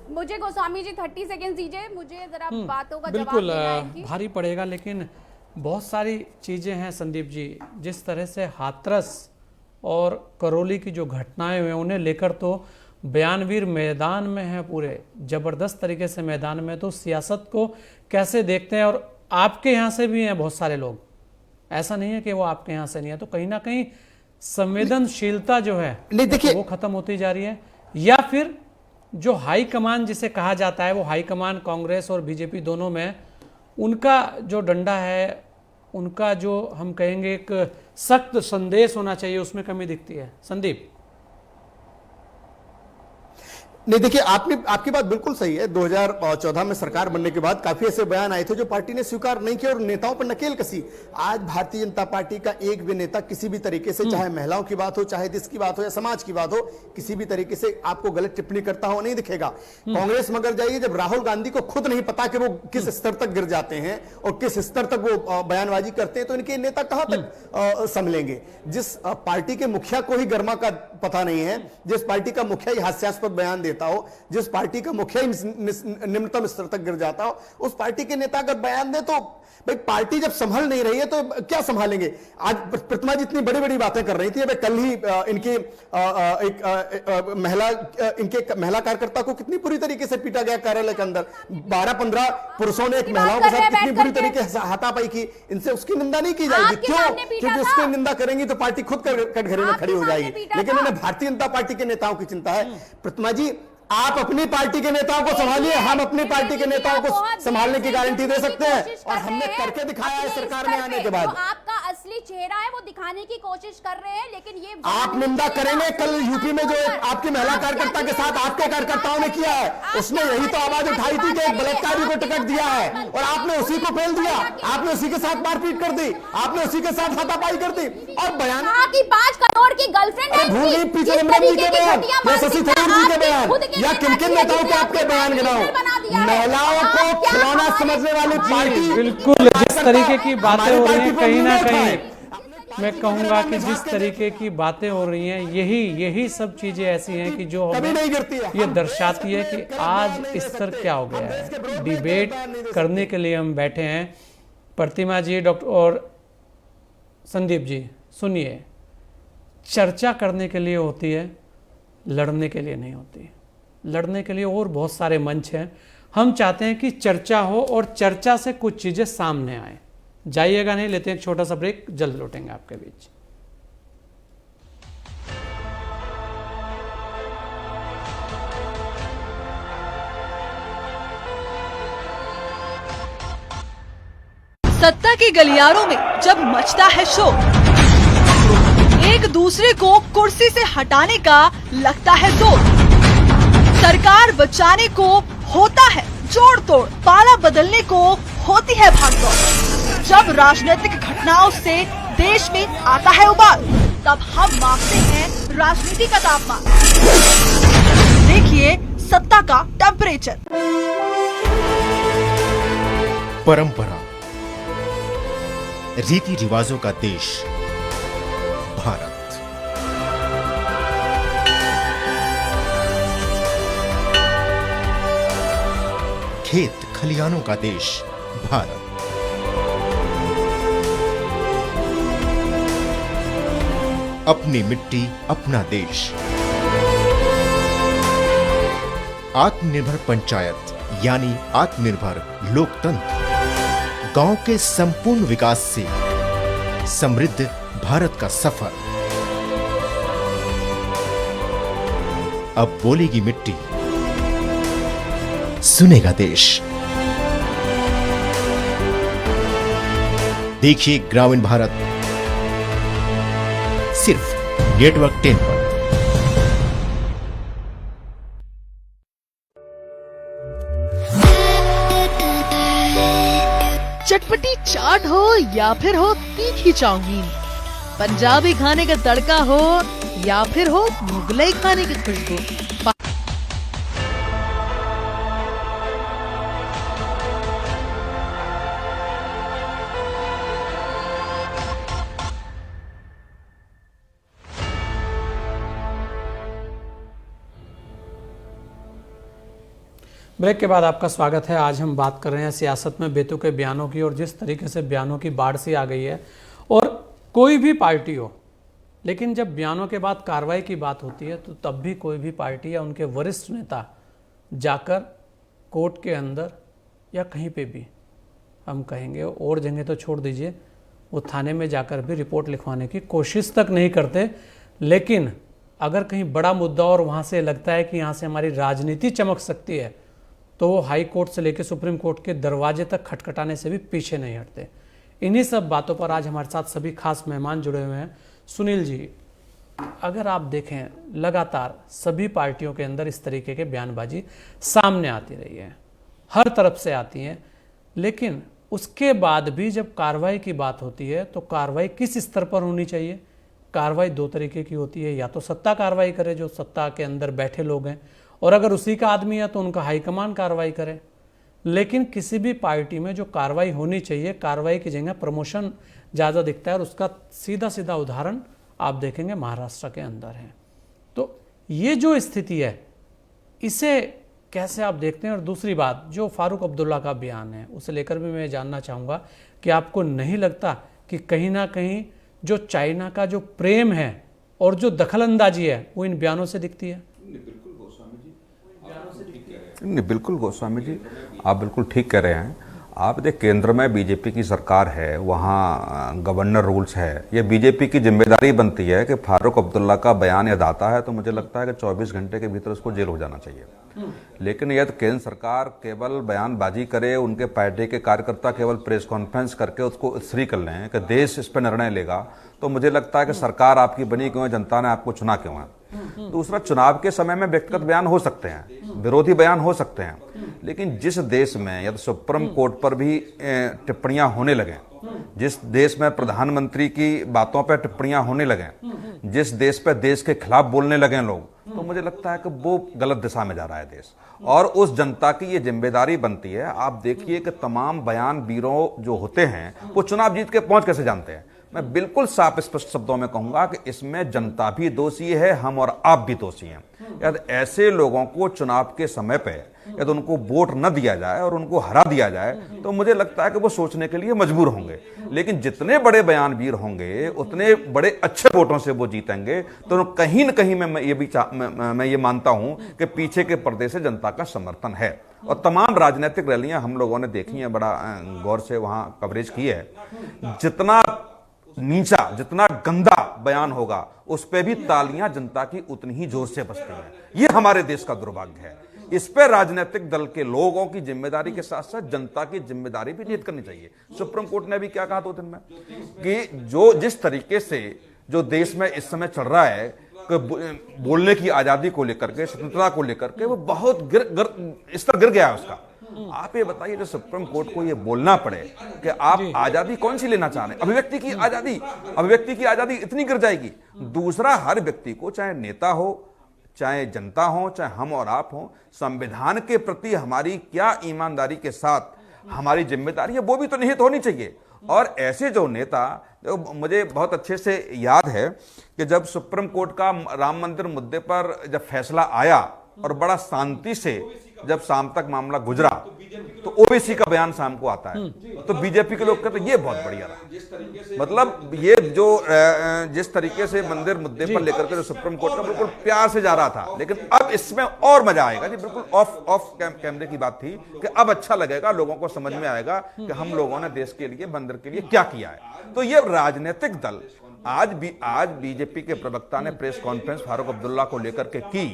मुझे गोस्वामी जी 30 सेकंड दीजिए, मुझे जरा बातों का जवाब बिल्कुल देना है कि भारी पड़ेगा, लेकिन बहुत सारी चीज़ें हैं संदीप जी। जिस तरह से हाथरस और करौली की जो घटनाएं हुई उन्हें लेकर तो बयानवीर मैदान में है, पूरे ज़बरदस्त तरीके से मैदान में। तो सियासत को कैसे देखते हैं? और आपके यहाँ से भी हैं बहुत सारे लोग, ऐसा नहीं है कि वो आपके यहाँ से नहीं है। तो कहीं ना कहीं संवेदनशीलता जो है नहीं, देखिए, वो खत्म होती जा रही है, या फिर जो हाई कमान जिसे कहा जाता है, वो हाई कमान कांग्रेस और बीजेपी दोनों में, उनका जो डंडा है, उनका जो हम कहेंगे एक सख्त संदेश होना चाहिए, उसमें कमी दिखती है। संदीप। नहीं, देखिए, आपकी बात बिल्कुल सही है। 2014 में सरकार बनने के बाद काफी ऐसे बयान आए थे जो पार्टी ने स्वीकार नहीं किए और नेताओं पर नकेल कसी। आज भारतीय जनता पार्टी का एक भी नेता किसी भी तरीके से, चाहे महिलाओं की बात हो, चाहे देश की बात हो या समाज की बात हो, किसी भी तरीके से आपको गलत टिप्पणी करता हो नहीं दिखेगा। कांग्रेस में अगर जाइए, जब राहुल गांधी को खुद नहीं पता कि वो किस स्तर तक गिर जाते हैं और किस स्तर तक वो बयानबाजी करते हैं, तो इनके नेता कहां तक संभलेंगे? जिस पार्टी के मुखिया को ही गर्मा का पता नहीं है, जिस पार्टी का मुखिया ही हास्यास्पद बयान दे नेता हो, जिस पार्टी का मुखिया निम्नतम स्तर तक गिर जाता हो, उस पार्टी के नेता अगर बयान दे तो भाई पार्टी जब संभल नहीं रही है तो क्या संभालेंगे। आज प्रतिमा जी इतनी बड़ी बड़ी बातें कर रही थी, अबे कल ही इनके महिला कार्यकर्ता को कितनी बुरी तरीके से पीटा गया कार्यालय के अंदर। 12-15 पुरुषों ने एक महिलाओं के साथ कितनी बुरी तरीके से हाथापाई की। इनसे उसकी निंदा नहीं की जाएगी। क्यों? क्योंकि उसकी निंदा करेंगी तो पार्टी खुद कटघरे में खड़ी हो जाएगी। लेकिन उन्हें भारतीय जनता पार्टी के नेताओं की चिंता है। प्रतिमा जी, आप अपनी पार्टी के नेताओं को संभालिए, हम अपनी पार्टी के नेताओं को संभालने की गारंटी दे सकते हैं और हमने करके दिखाया है सरकार में आने के बाद। आपका असली चेहरा है वो दिखाने की कोशिश कर रहे हैं, लेकिन ये आप निंदा करेंगे। कल यूपी में जो आपकी महिला कार्यकर्ता के साथ आपके कार्यकर्ताओं ने किया है, उसने यही तो आवाज उठाई थी कि एक बलात्कारी को टिकट दिया है और आपने उसी को फेल दिया। आपने उसी के साथ मारपीट कर दी, आपने उसी के साथ हाथापाई कर दी और बयान की 5 करोड़ की गर्लफ्रेंड पीछे इमरान जी के बयान या शशि थरूर जी के बयान या किन किन नेताओं के आपके बयान गिनाओ। महिलाओं को खिलौना समझने वाली पार्टी, बिल्कुल जिस तरीके की बातें हो रही हैं, कहीं ना कहीं मैं कहूंगा कि जिस तरीके की बातें हो रही हैं, यही सब चीजें ऐसी हैं कि जो हमें ये दर्शाती है कि आज स्तर क्या हो गया है। डिबेट करने के लिए हम बैठे हैं। प्रतिमा जी, डॉक्टर और संदीप जी, सुनिए, चर्चा करने के लिए होती है, लड़ने के लिए नहीं होती। लड़ने के लिए और बहुत सारे मंच हैं। हम चाहते हैं कि चर्चा हो और चर्चा से कुछ चीजें सामने आए। जाइएगा नहीं, लेते हैं एक छोटा सा ब्रेक, जल्द लौटेंगे आपके बीच। सत्ता के गलियारों में जब मचता है शोर, एक दूसरे को कुर्सी से हटाने का लगता है जोर, सरकार बचाने को होता है जोड़ तोड़, पाला बदलने को होती है भागदौड़। जब राजनीतिक घटनाओं से देश में आता है उबाल, तब हम मापते हैं राजनीति का तापमान। देखिए सत्ता का टेम्परेचर। परंपरा, रीति रिवाजों का देश भारत। खेत खलिहानों का देश भारत। अपनी मिट्टी, अपना देश। आत्मनिर्भर पंचायत यानी आत्मनिर्भर लोकतंत्र। गांव के संपूर्ण विकास से समृद्ध भारत का सफर। अब बोलेगी मिट्टी, सुनेगा देश। देखिए ग्रामीण भारत सिर्फ नेटवर्क 10 पर। चटपटी चाट हो या फिर हो तीखी चाउमीन, पंजाबी खाने का तड़का हो या फिर हो मुगलई खाने की खुशबू, ब्रेक के बाद आपका स्वागत है। आज हम बात कर रहे हैं सियासत में बेतुके बयानों की, और जिस तरीके से बयानों की बाढ़ सी आ गई है। और कोई भी पार्टी हो, लेकिन जब बयानों के बाद कार्रवाई की बात होती है तो तब भी कोई भी पार्टी या उनके वरिष्ठ नेता जाकर कोर्ट के अंदर या कहीं पे भी, हम कहेंगे और जगह तो छोड़ दीजिए, वो थाने में जाकर भी रिपोर्ट लिखवाने की कोशिश तक नहीं करते। लेकिन अगर कहीं बड़ा मुद्दा और वहाँ से लगता है कि यहाँ से हमारी राजनीति चमक सकती है, तो वो हाई कोर्ट से लेकर सुप्रीम कोर्ट के दरवाजे तक खटखटाने से भी पीछे नहीं हटते। इन्हीं सब बातों पर आज हमारे साथ सभी खास मेहमान जुड़े हुए हैं। सुनील जी, अगर आप देखें, लगातार सभी पार्टियों के अंदर इस तरीके के बयानबाजी सामने आती रही है, हर तरफ से आती हैं, लेकिन उसके बाद भी जब कार्रवाई की बात होती है तो कार्रवाई किस स्तर पर होनी चाहिए? कार्रवाई दो तरीके की होती है, या तो सत्ता कार्रवाई करे, जो सत्ता के अंदर बैठे लोग हैं, और अगर उसी का आदमी है तो उनका हाईकमान कार्रवाई करे। लेकिन किसी भी पार्टी में जो कार्रवाई होनी चाहिए, कार्रवाई की जगह प्रमोशन ज़्यादा दिखता है, और उसका सीधा सीधा उदाहरण आप देखेंगे महाराष्ट्र के अंदर है। तो ये जो स्थिति है, इसे कैसे आप देखते हैं? और दूसरी बात, जो फारूक अब्दुल्ला का बयान है उसे लेकर भी मैं जानना चाहूँगा कि आपको नहीं लगता कि कहीं ना कहीं जो चाइना का जो प्रेम है और जो दखलंदाजी है वो इन बयानों से दिखती है? नहीं, बिल्कुल गोस्वामी जी, आप बिल्कुल ठीक कह रहे हैं। आप देख, केंद्र में बीजेपी की सरकार है, वहाँ गवर्नर रूल्स है। ये बीजेपी की जिम्मेदारी बनती है कि फारूक अब्दुल्ला का बयान यदि आता है तो मुझे लगता है कि 24 घंटे के भीतर उसको जेल हो जाना चाहिए। लेकिन यदि केंद्र सरकार केवल बयानबाजी करे, उनके पार्टी के कार्यकर्ता केवल प्रेस कॉन्फ्रेंस करके उसको स्त्री कर लें कि देश इस पर निर्णय लेगा, तो मुझे लगता है कि सरकार आपकी बनी क्यों है, जनता ने आपको चुना क्यों है। दूसरा, चुनाव के समय में व्यक्तिगत बयान हो सकते हैं, विरोधी बयान हो सकते हैं, लेकिन जिस देश में यदि सुप्रीम कोर्ट पर भी टिप्पणियां होने लगें, जिस देश में प्रधानमंत्री की बातों पर टिप्पणियां होने लगें, जिस देश पे देश के खिलाफ बोलने लगें लोग, तो मुझे लगता है कि वो गलत दिशा में जा रहा है देश। और उस जनता की ये जिम्मेदारी बनती है। आप देखिए कि तमाम बयान ब्यूरो जो होते हैं वो चुनाव जीत के पहुंच कैसे जानते हैं। मैं बिल्कुल साफ स्पष्ट शब्दों में कहूंगा कि इसमें जनता भी दोषी है, हम और आप भी दोषी हैं। यदि ऐसे लोगों को चुनाव के समय पे यदि उनको वोट न दिया जाए और उनको हरा दिया जाए तो मुझे लगता है कि वो सोचने के लिए मजबूर होंगे। लेकिन जितने बड़े बयानवीर होंगे उतने बड़े अच्छे वोटों से वो जीतेंगे। तो कहीं न कहीं मैं ये मानता हूं कि पीछे के पर्दे से जनता का समर्थन है। और तमाम राजनीतिक रैलियां हम लोगों ने देखी हैं, बड़ा गौर से वहां कवरेज की है। जितना नीचा, जितना गंदा बयान होगा उस पे भी तालियां जनता की उतनी ही जोर से बजती हैं। ये हमारे देश का दुर्भाग्य है। इस पे राजनीतिक दल के लोगों की जिम्मेदारी के साथ साथ जनता की जिम्मेदारी भी नियत करनी चाहिए। सुप्रीम कोर्ट ने भी क्या कहा 2 दिन में कि जिस तरीके से जो देश में इस समय चल रहा है कि बोलने की आजादी को लेकर के, स्वतंत्रता को लेकर के, वो बहुत स्तर गिर गया है उसका। आप ये बताइए, जो सुप्रीम कोर्ट को ये बोलना पड़े कि आप आजादी कौन सी लेना चाह रहे हैं, अभिव्यक्ति की आजादी इतनी गिर जाएगी। दूसरा, हर व्यक्ति को, चाहे नेता हो, चाहे जनता हो, चाहे हम और आप हो, संविधान के प्रति हमारी क्या ईमानदारी के साथ हमारी जिम्मेदारी है वो भी तो निहित होनी चाहिए। और ऐसे जो नेता, मुझे बहुत अच्छे से याद है कि जब सुप्रीम कोर्ट का राम मंदिर मुद्दे पर जब फैसला आया और बड़ा शांति से जब शाम तक मामला गुजरा, तो ओबीसी का बयान शाम को आता है, तो बीजेपी के लोग कहते हैं ये बहुत बढ़िया रहा। मतलब ये जो जिस तरीके से मंदिर मुद्दे पर लेकर के जो सुप्रीम कोर्ट का बिल्कुल प्यार से जा रहा था, लेकिन अब इसमें और मजा आएगा जी। बिल्कुल ऑफ कैमरे की बात थी कि अब अच्छा लगेगा, लोगों को समझ में आएगा कि हम लोगों ने देश के लिए, मंदिर के लिए क्या किया है। तो ये राजनीतिक दल आज बीजेपी के प्रवक्ता ने प्रेस कॉन्फ्रेंस फारूक अब्दुल्ला को लेकर के की,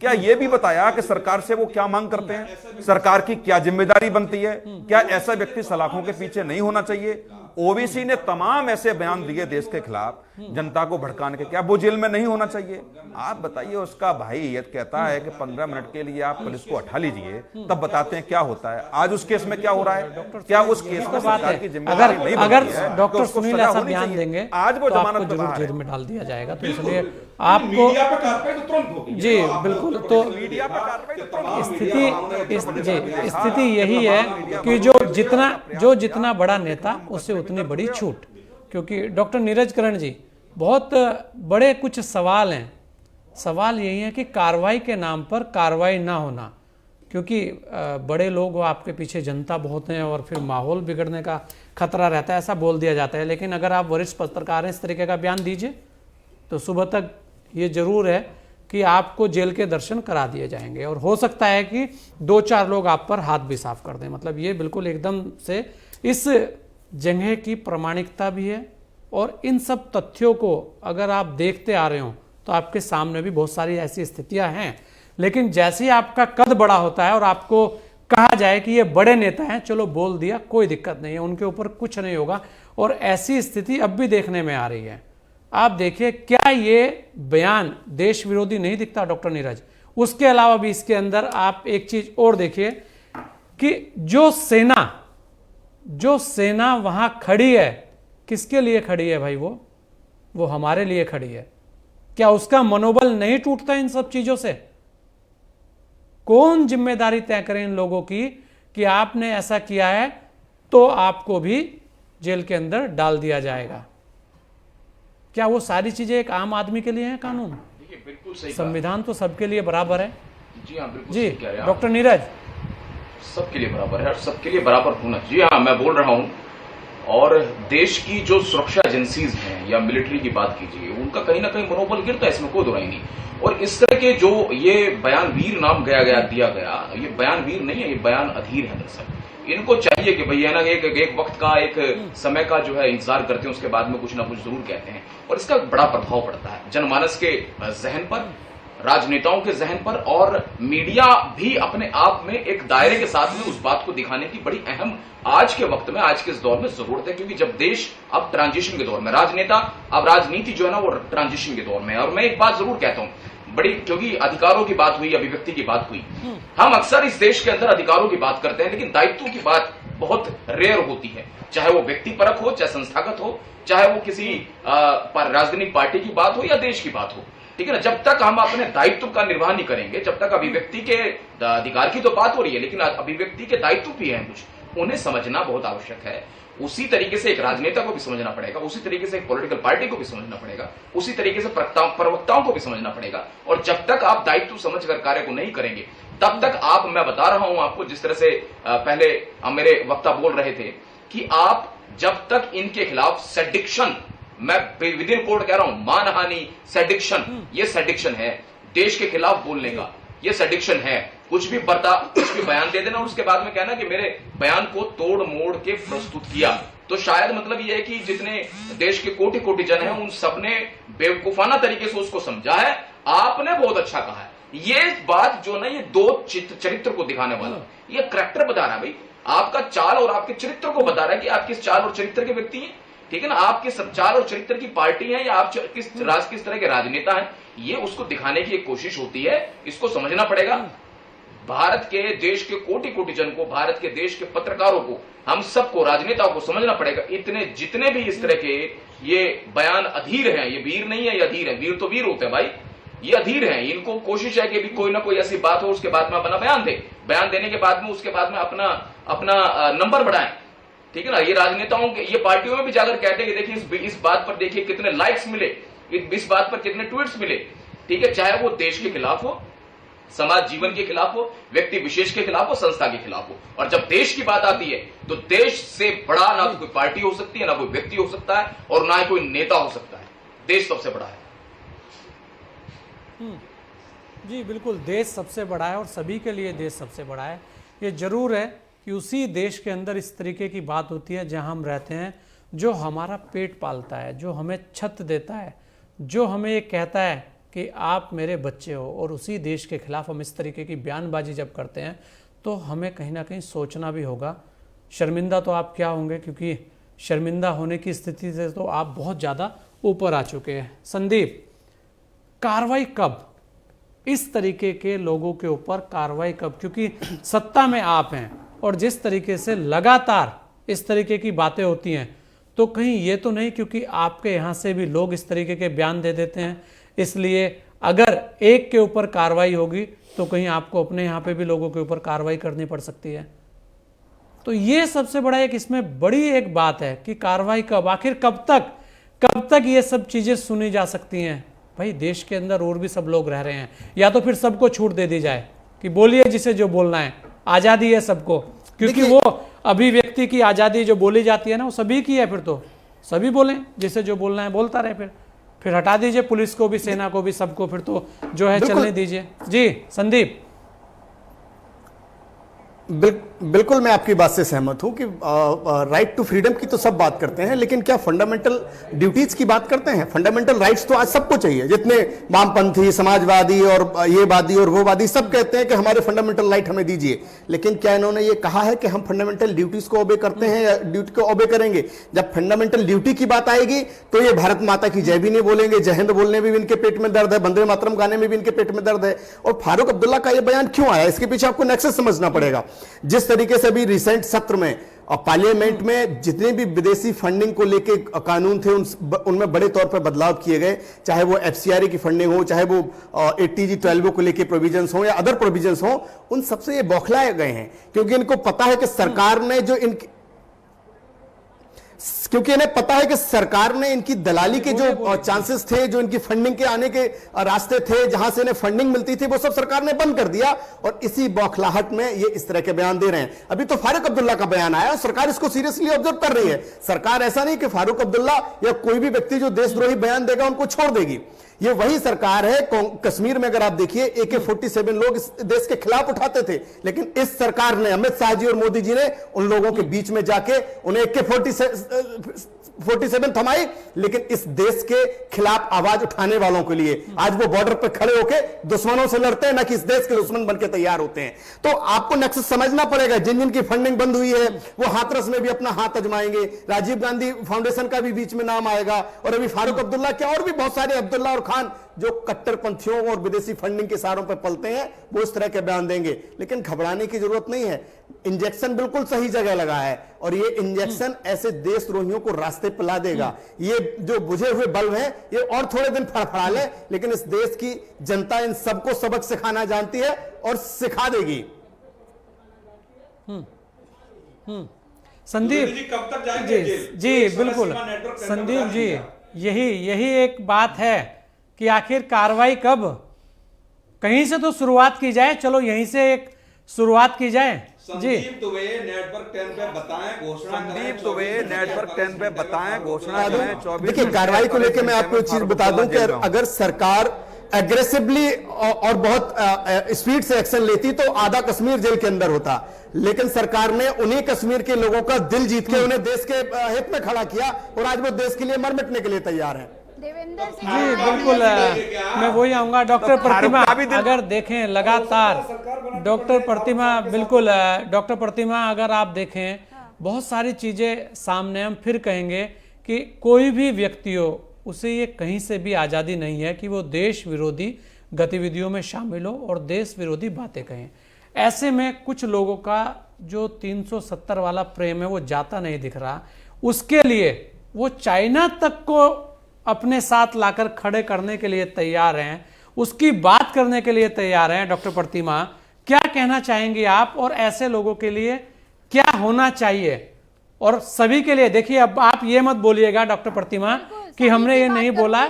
क्या यह भी बताया कि सरकार से वो क्या मांग करते हैं, सरकार की क्या जिम्मेदारी बनती है, क्या ऐसा व्यक्ति सलाखों के पीछे नहीं होना चाहिए। ओबीसी ने तमाम ऐसे बयान दिए देश के खिलाफ, जनता को भड़काने के, क्या वो जेल में नहीं होना चाहिए? आप बताइए, उसका भाई ये कहता है कि 15 मिनट के लिए आप पुलिस को हटा लीजिए, तब बताते हैं क्या होता है। आज उस केस में क्या हो रहा है? क्या उस केस में सरकार की जिम्मेदारी नहीं बनती है? डॉक्टर सुनील ऐसा बयान देंगे आज वो जमानत जरूर जेल में डाल दिया जाएगा। तो इसलिए आपको जी बिल्कुल, तो स्थिति यही है कि जो जितना बड़ा नेता उससे उतनी बड़ी छूट। क्योंकि डॉक्टर नीरज करण जी, बहुत बड़े कुछ सवाल हैं। सवाल यही है कि कार्रवाई के नाम पर कार्रवाई ना होना, क्योंकि बड़े लोग हो, आपके पीछे जनता बहुत है और फिर माहौल बिगड़ने का खतरा रहता है, ऐसा बोल दिया जाता है। लेकिन अगर आप वरिष्ठ पत्रकार हैं, इस तरीके का बयान दीजिए तो सुबह तक ये जरूर है कि आपको जेल के दर्शन करा दिए जाएंगे और हो सकता है कि 2-4 लोग आप पर हाथ भी साफ कर दें। मतलब ये बिल्कुल एकदम से इस जगह की प्रामाणिकता भी है। और इन सब तथ्यों को अगर आप देखते आ रहे हो तो आपके सामने भी बहुत सारी ऐसी स्थितियां हैं। लेकिन जैसे ही आपका कद बड़ा होता है और आपको कहा जाए कि ये बड़े नेता हैं, चलो बोल दिया, कोई दिक्कत नहीं है, उनके ऊपर कुछ नहीं होगा, और ऐसी स्थिति अब भी देखने में आ रही है। आप देखिए, क्या ये बयान देश विरोधी नहीं दिखता डॉक्टर नीरज? उसके अलावा भी इसके अंदर आप एक चीज और देखिए कि जो सेना वहां खड़ी है, किसके लिए खड़ी है भाई? वो हमारे लिए खड़ी है। क्या उसका मनोबल नहीं टूटता इन सब चीजों से? कौन जिम्मेदारी तय करे इन लोगों की कि आपने ऐसा किया है तो आपको भी जेल के अंदर डाल दिया जाएगा? क्या वो सारी चीजें एक आम आदमी के लिए हैं कानून? देखिए, बिल्कुल सही संविधान तो सबके लिए बराबर है। जी हाँ, बिल्कुल जी सही कह रहे हैं आप। डॉक्टर नीरज। सबके लिए बराबर है और सबके लिए बराबर होना। जी हाँ, मैं बोल रहा हूं। और देश की जो सुरक्षा एजेंसीज हैं या मिलिट्री की बात कीजिए, उनका कहीं ना कहीं मनोबल गिरता है, इसमें कोई दो राय नहीं। और इस तरह के जो ये बयान वीर नाम दिया गया, ये बयान वीर नहीं है, ये बयान अधीर है दरअसल। इनको चाहिए कि भैया ना एक वक्त का, एक समय का जो है इंतजार करते हैं, उसके बाद में कुछ ना कुछ जरूर कहते हैं। और इसका बड़ा प्रभाव पड़ता है जनमानस के जहन पर, राजनेताओं के जहन पर, और मीडिया भी अपने आप में एक दायरे के साथ में उस बात को दिखाने की बड़ी अहम आज के वक्त में, आज के इस दौर में जरूरत है। क्योंकि जब देश अब ट्रांजिशन के दौर में, राजनेता अब राजनीति जो है ना वो ट्रांजिशन के दौर में है। और मैं एक बात जरूर कहता हूं बड़ी, क्योंकि अधिकारों की बात हुई, अभिव्यक्ति की बात हुई, हम अक्सर इस देश के अंदर अधिकारों की बात करते हैं, लेकिन दायित्वों की बात बहुत रेयर होती है। चाहे वो व्यक्तिपरक हो, चाहे संस्थागत हो, चाहे वो किसी राजनीतिक पार्टी की बात हो या देश की बात हो, ठीक है ना। जब तक हम अपने दायित्व का निर्वाह नहीं करेंगे, जब तक अभिव्यक्ति के अधिकार की तो बात हो रही है, लेकिन अभिव्यक्ति के दायित्व भी हैं कुछ, उन्हें समझना बहुत आवश्यक है। उसी तरीके से एक राजनेता को भी समझना पड़ेगा, उसी तरीके से एक पॉलिटिकल पार्टी को भी समझना पड़ेगा, उसी तरीके से प्रवक्ताओं को भी समझना पड़ेगा। और जब तक आप दायित्व समझकर कार्य को नहीं करेंगे, तब तक आप, मैं बता रहा हूं आपको, जिस तरह से पहले मेरे वक्ता बोल रहे थे कि आप जब तक इनके खिलाफ सेडिक्शन, मैं विद इन कोर्ट कह रहा हूं, मानहानि, सेडिक्शन, ये सेडिक्शन है देश के खिलाफ बोलने का, ये सेडिक्शन है। कुछ भी बयान दे देना और उसके बाद में कहना कि मेरे बयान को तोड़ मोड़ के प्रस्तुत किया, तो शायद मतलब ये है कि जितने देश के कोटि कोटि जन हैं उन सबने बेवकूफाना तरीके से उसको समझा है। आपने बहुत अच्छा कहा है, ये बात जो ना, ये दो चरित्र को दिखाने वाला, ये करैक्टर बता रहा है भाई, आपका चाल और आपके चरित्र को बता रहा है कि आप किस चाल और चरित्र के व्यक्ति हैं, ठीक है ना। आप किस चाल और चरित्र की पार्टी है या आप किस तरह के राजनेता हैं, ये उसको दिखाने की एक कोशिश होती है। इसको समझना पड़ेगा। भारत के देश के कोटि कोटि जन को, भारत के देश के पत्रकारों को, हम सबको, राजनेताओं को समझना पड़ेगा। इतने जितने भी इस तरह के ये बयान अधीर हैं, ये वीर नहीं है, ये अधीर है। वीर तो वीर होते हैं भाई, ये अधीर हैं। इनको कोशिश है कि भी कोई ना कोई ऐसी बात हो, उसके बाद में अपना बयान दे, बयान देने के बाद में उसके बाद में अपना नंबर बढ़ाएं, ठीक है ना। ये राजनेताओं के, ये पार्टियों में भी जाकर कहते हैं कि देखिए इस बात पर देखिए कितने लाइक्स मिले, इस बात पर कितने ट्वीट्स मिले, ठीक है। चाहे वो देश के खिलाफ हो, समाज जीवन के खिलाफ हो, व्यक्ति विशेष के खिलाफ हो, संस्था के खिलाफ हो। और जब देश की बात आती है तो देश से बड़ा ना तो कोई पार्टी हो सकती है, ना कोई व्यक्ति हो सकता है, और ना ही कोई नेता हो सकता है। देश सबसे बड़ा है। जी बिल्कुल, देश सबसे बड़ा है और सभी के लिए देश सबसे बड़ा है। ये जरूर है कि उसी देश के अंदर इस तरीके की बात होती है जहां हम रहते हैं, जो हमारा पेट पालता है, जो हमें छत देता है, जो हमें ये कहता है कि आप मेरे बच्चे हो, और उसी देश के खिलाफ हम इस तरीके की बयानबाजी जब करते हैं तो हमें कहीं ना कहीं सोचना भी होगा। शर्मिंदा तो आप क्या होंगे, क्योंकि शर्मिंदा होने की स्थिति से तो आप बहुत ज़्यादा ऊपर आ चुके हैं। संदीप, कार्रवाई कब, इस तरीके के लोगों के ऊपर कार्रवाई कब, क्योंकि सत्ता में आप हैं और जिस तरीके से लगातार इस तरीके की बातें होती हैं, तो कहीं ये तो नहीं क्योंकि आपके यहाँ से भी लोग इस तरीके के बयान दे देते हैं, इसलिए अगर एक के ऊपर कार्रवाई होगी तो कहीं आपको अपने यहाँ पे भी लोगों के ऊपर कार्रवाई करनी पड़ सकती है। तो ये सबसे बड़ा एक इसमें बड़ी एक बात है कि कार्रवाई कब, आखिर कब तक ये सब चीजें सुनी जा सकती हैं। भाई देश के अंदर और भी सब लोग रह रहे हैं, या तो फिर सबको छूट दे दी जाए कि बोलिए जिसे जो बोलना है, आजादी है सबको, क्योंकि वो अभिव्यक्ति की आजादी जो बोली जाती है ना वो सभी की है, फिर तो सभी बोलें, जिसे जो बोलना है बोलता रहे, फिर हटा दीजिए पुलिस को भी, सेना को भी, सबको फिर तो जो है चलने दीजिए। जी संदीप। बिल्कुल मैं आपकी बात से सहमत हूं कि राइट टू फ्रीडम की तो सब बात करते हैं, लेकिन क्या फंडामेंटल ड्यूटीज की बात करते हैं? फंडामेंटल राइट्स तो आज सबको चाहिए, जितने वामपंथी, समाजवादी और ये वादी और वो वादी सब कहते हैं कि हमारे फंडामेंटल राइट हमें दीजिए, लेकिन क्या इन्होंने ये कहा है कि हम फंडामेंटल ड्यूटीज को ओबे करते हैं या ड्यूटी को ओबे करेंगे? जब फंडामेंटल ड्यूटी की बात आएगी तो ये भारत माता की जय भी नहीं बोलेंगे, जय हिंद बोलने में भी इनके पेट में दर्द है, वंदे मातरम गाने में भी इनके पेट में दर्द है। और फारूक अब्दुल्ला का ये बयान क्यों आया, इसके पीछे आपको नेक्सस समझना पड़ेगा। जिस तरीके से अभी रिसेंट सत्र में और पार्लियामेंट में जितने भी विदेशी फंडिंग को लेके कानून थे उनमें बड़े तौर पर बदलाव किए गए, चाहे वो एफसीआरए की फंडिंग हो, चाहे वो एटीजी 12 को लेके प्रोविजंस हो या अदर प्रोविजंस हो, उन सबसे ये बौखलाए गए हैं, क्योंकि इनको पता है कि सरकार ने जो क्योंकि इन्हें पता है कि सरकार ने इनकी दलाली के जो चांसेस थे, जो इनकी फंडिंग के आने के रास्ते थे, जहां से इन्हें फंडिंग मिलती थी, वो सब सरकार ने बंद कर दिया। और इसी बौखलाहट में ये इस तरह के बयान दे रहे हैं। अभी तो फारूक अब्दुल्ला का बयान आया और सरकार इसको सीरियसली ऑब्जर्व कर रही है। सरकार ऐसा नहीं कि फारूक अब्दुल्ला या कोई भी व्यक्ति जो देशद्रोही बयान देगा उनको छोड़ देगी। ये वही सरकार है। कश्मीर में अगर आप देखिए AK-47 लोग इस देश के खिलाफ उठाते थे, लेकिन इस सरकार ने, अमित शाह जी और मोदी जी ने उन लोगों के बीच में जाके उन्हें AK-47 थमाई, लेकिन इस देश के खिलाफ आवाज उठाने वालों के लिए आज वो बॉर्डर पर खड़े होकर दुश्मनों से लड़ते हैं, ना कि इस देश के दुश्मन बनकर तैयार होते हैं। तो आपको नेक्सस समझना पड़ेगा। जिन जिन की फंडिंग बंद हुई है वो हाथरस में भी अपना हाथ आजमाएंगे। राजीव गांधी फाउंडेशन का भी बीच में नाम आएगा, और अभी फारूक अब्दुल्ला के और भी बहुत सारे अब्दुल्ला और खान जो कट्टरपंथियों और विदेशी फंडिंग के सहारों पर पलते हैं, वो इस तरह के बयान देंगे। लेकिन घबराने की जरूरत नहीं है। इंजेक्शन बिल्कुल सही जगह लगा है, और ये इंजेक्शन ऐसे देशद्रोहियों को रास्ते पर ला देगा। ये जो बुझे हुए बल्ब हैं, ये और थोड़े दिन फड़फड़ा ले, लेकिन इस देश की जनता इन सबको सबक सिखाना जानती है और सिखा देगी। संदीप जी कब तक जाएंगे? जी बिल्कुल संदीप जी, यही एक बात है कि आखिर कार्रवाई कब, कहीं से तो शुरुआत की जाए। चलो यहीं से एक शुरुआत की जाए। संदीप दुबे नेटवर्क 10 पे बताएं, घोषणा करें। संदीप दुबे नेटवर्क 10 पे बताएं, घोषणा करें। देखिए, कार्रवाई को लेकर मैं आपको एक चीज बता दूं कि अगर सरकार एग्रेसिवली और बहुत स्पीड से एक्शन लेती तो आधा कश्मीर जेल के अंदर होता। लेकिन सरकार ने उन्हीं कश्मीर के लोगों का दिल जीत के उन्हें देश के हित में खड़ा किया, और आज वो देश के लिए मर मिटने के लिए तैयार है। जी बिल्कुल, मैं वही आऊंगा। डॉक्टर प्रतिमा, अगर देखें लगातार डॉक्टर प्रतिमा, बिल्कुल डॉक्टर प्रतिमा, अगर आप देखें बहुत सारी चीजें सामने, हम फिर कहेंगे कि कोई भी व्यक्ति हो, उसे ये कहीं से भी आज़ादी नहीं है कि वो देश विरोधी गतिविधियों में शामिल हो और देश विरोधी बातें कहें। ऐसे में कुछ लोगों का जो 370 वाला प्रेम है वो जाता नहीं दिख रहा। उसके लिए वो चाइना तक को अपने साथ लाकर खड़े करने के लिए तैयार हैं, उसकी बात करने के लिए तैयार हैं। डॉक्टर प्रतिमा, क्या कहना चाहेंगे आप, और ऐसे लोगों के लिए क्या होना चाहिए? और सभी के लिए, देखिए अब आप ये मत बोलिएगा डॉक्टर प्रतिमा कि हमने ये नहीं बोला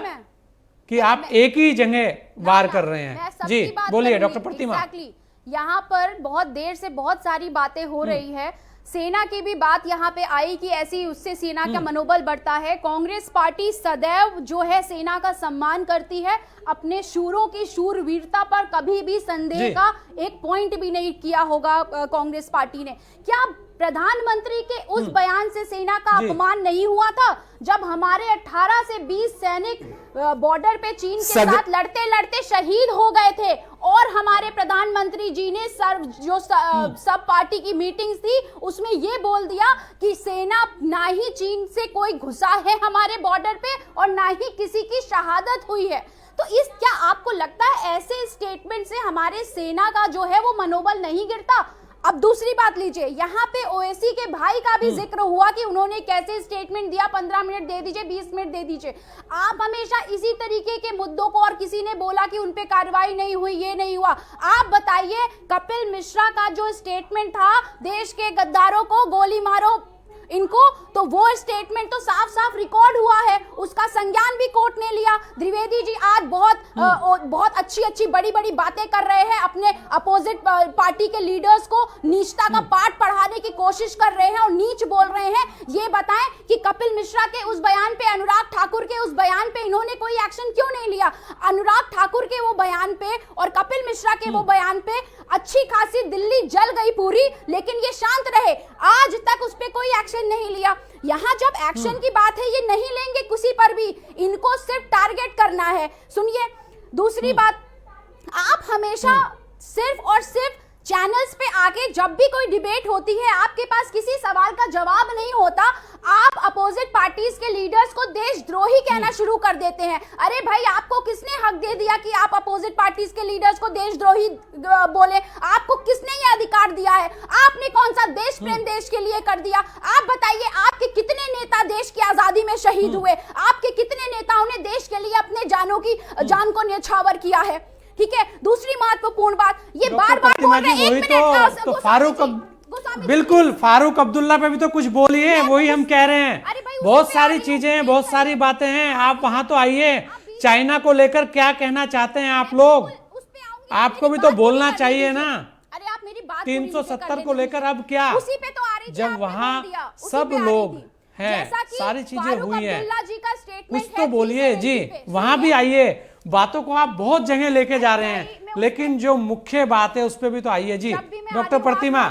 कि आप एक ही जगह वार कर रहे हैं। जी बोलिए डॉक्टर प्रतिमा। यहाँ पर बहुत देर से बहुत सारी बातें हो रही है। सेना की भी बात यहाँ पे आई कि ऐसी उससे सेना का मनोबल बढ़ता है। कांग्रेस पार्टी सदैव जो है सेना का सम्मान करती है, अपने शूरों की शूरवीरता पर कभी भी संदेह का एक पॉइंट भी नहीं किया होगा कांग्रेस पार्टी ने। क्या प्रधानमंत्री के उस बयान से सेना का अपमान नहीं हुआ था, जब हमारे 18 से 20 सैनिक बॉर्डर पे चीन के साथ लड़ते लड़ते शहीद हो गए थे, और हमारे प्रधानमंत्री जी ने सब पार्टी की मीटिंग्स थी, उसमें ये बोल दिया कि सेना ना ही चीन से कोई घुसा है हमारे बॉर्डर पे और ना ही किसी की शहादत हुई है। तो क्या आपको लगता है ऐसे स्टेटमेंट से हमारे सेना का जो है वो मनोबल नहीं गिरता? अब दूसरी बात लीजिए, यहाँ पे ओवैसी के भाई का भी जिक्र हुआ कि उन्होंने कैसे स्टेटमेंट दिया, 15 मिनट दे दीजिए, 20 मिनट दे दीजिए। आप हमेशा इसी तरीके के मुद्दों को, और किसी ने बोला कि उनपे कार्रवाई नहीं हुई, ये नहीं हुआ। आप बताइए, कपिल मिश्रा का जो स्टेटमेंट था, देश के गद्दारों को गोली मारो इनको, तो वो स्टेटमेंट तो साफ साफ रिकॉर्ड हुआ है, उसका संज्ञान भी कोर्ट ने लिया। द्विवेदी जी आज बहुत अच्छी बड़ी बड़ी बातें कर रहे हैं, अपने अपोजिट पार्टी के लीडर्स को नीचता का पाठ पढ़ाने की कोशिश कर रहे हैं और नीच बोल रहे हैं। ये बताएं कि कपिल मिश्रा के उस बयान पे, अनुराग ठाकुर के उस बयान पे इन्होंने कोई एक्शन क्यों नहीं लिया? अनुराग ठाकुर के वो बयान पे और कपिल मिश्रा के वो बयान पे अच्छी खासी दिल्ली जल गई पूरी, लेकिन ये शांत रहे, आज तक उस पे कोई एक्शन नहीं लिया। यहाँ जब एक्शन की बात है, ये नहीं लेंगे किसी पर भी, इनको सिर्फ टारगेट करना है। सुनिए, दूसरी बात, आप हमेशा सिर्फ और सिर्फ चैनल्स पे आके जब भी कोई डिबेट होती है, आपके पास किसी सवाल का जवाब नहीं होता, आप अपोजिट पार्टीज के लीडर्स को देशद्रोही कहना शुरू कर देते हैं। अरे भाई, आपको किसने हक दे दिया कि आप अपोजिट पार्टीज के लीडर्स को देशद्रोही बोले? आपको किसने ये अधिकार दिया है? आपने कौन सा देश प्रेम देश के लिए कर दिया? आप बताइए, आपके कितने नेता देश की आजादी में शहीद हुए? आपके कितने नेताओं ने देश के लिए अपने जान को न्यौछावर किया है? ठीक है, दूसरी महत्वपूर्ण बात, ये बार बार बोल रहे हैं, एक मिनट, तो फारूक गोस्वामी बिल्कुल, फारूक अब्दुल्ला पे भी तो कुछ बोलिए, वही हम कह रहे हैं। अरे भाई, बहुत उसी पे आ सारी रही हूँ। चीजें हैं, बहुत सारी बातें हैं, आप वहां तो आइए। चाइना को लेकर क्या कहना चाहते हैं आप लोग? उस पे आऊंगी, आपको मेरी भी तो बात बोलना पूरी चाहिए करने ना। दीजिए। अरे आप मेरी बात पूरी 370 नीचे को कर लेकर लेने अब क्या? दीजिए। उसी पे तो आ रही थी, जब आपने वहां बोल दिया, उसी सब पे आ रही लोग थी। हैं, जैसा कि सारी चीजें फारूक हुई हैं, अब्दुल्ला जी का स्टेटमेंट कुछ तो बोलिए जी। वहां भी आइए, बातों को आप बहुत जगह लेके जा रहे हैं, लेकिन जो मुख्य बात है उस पर भी तो आइए जी। डॉक्टर प्रतिमा,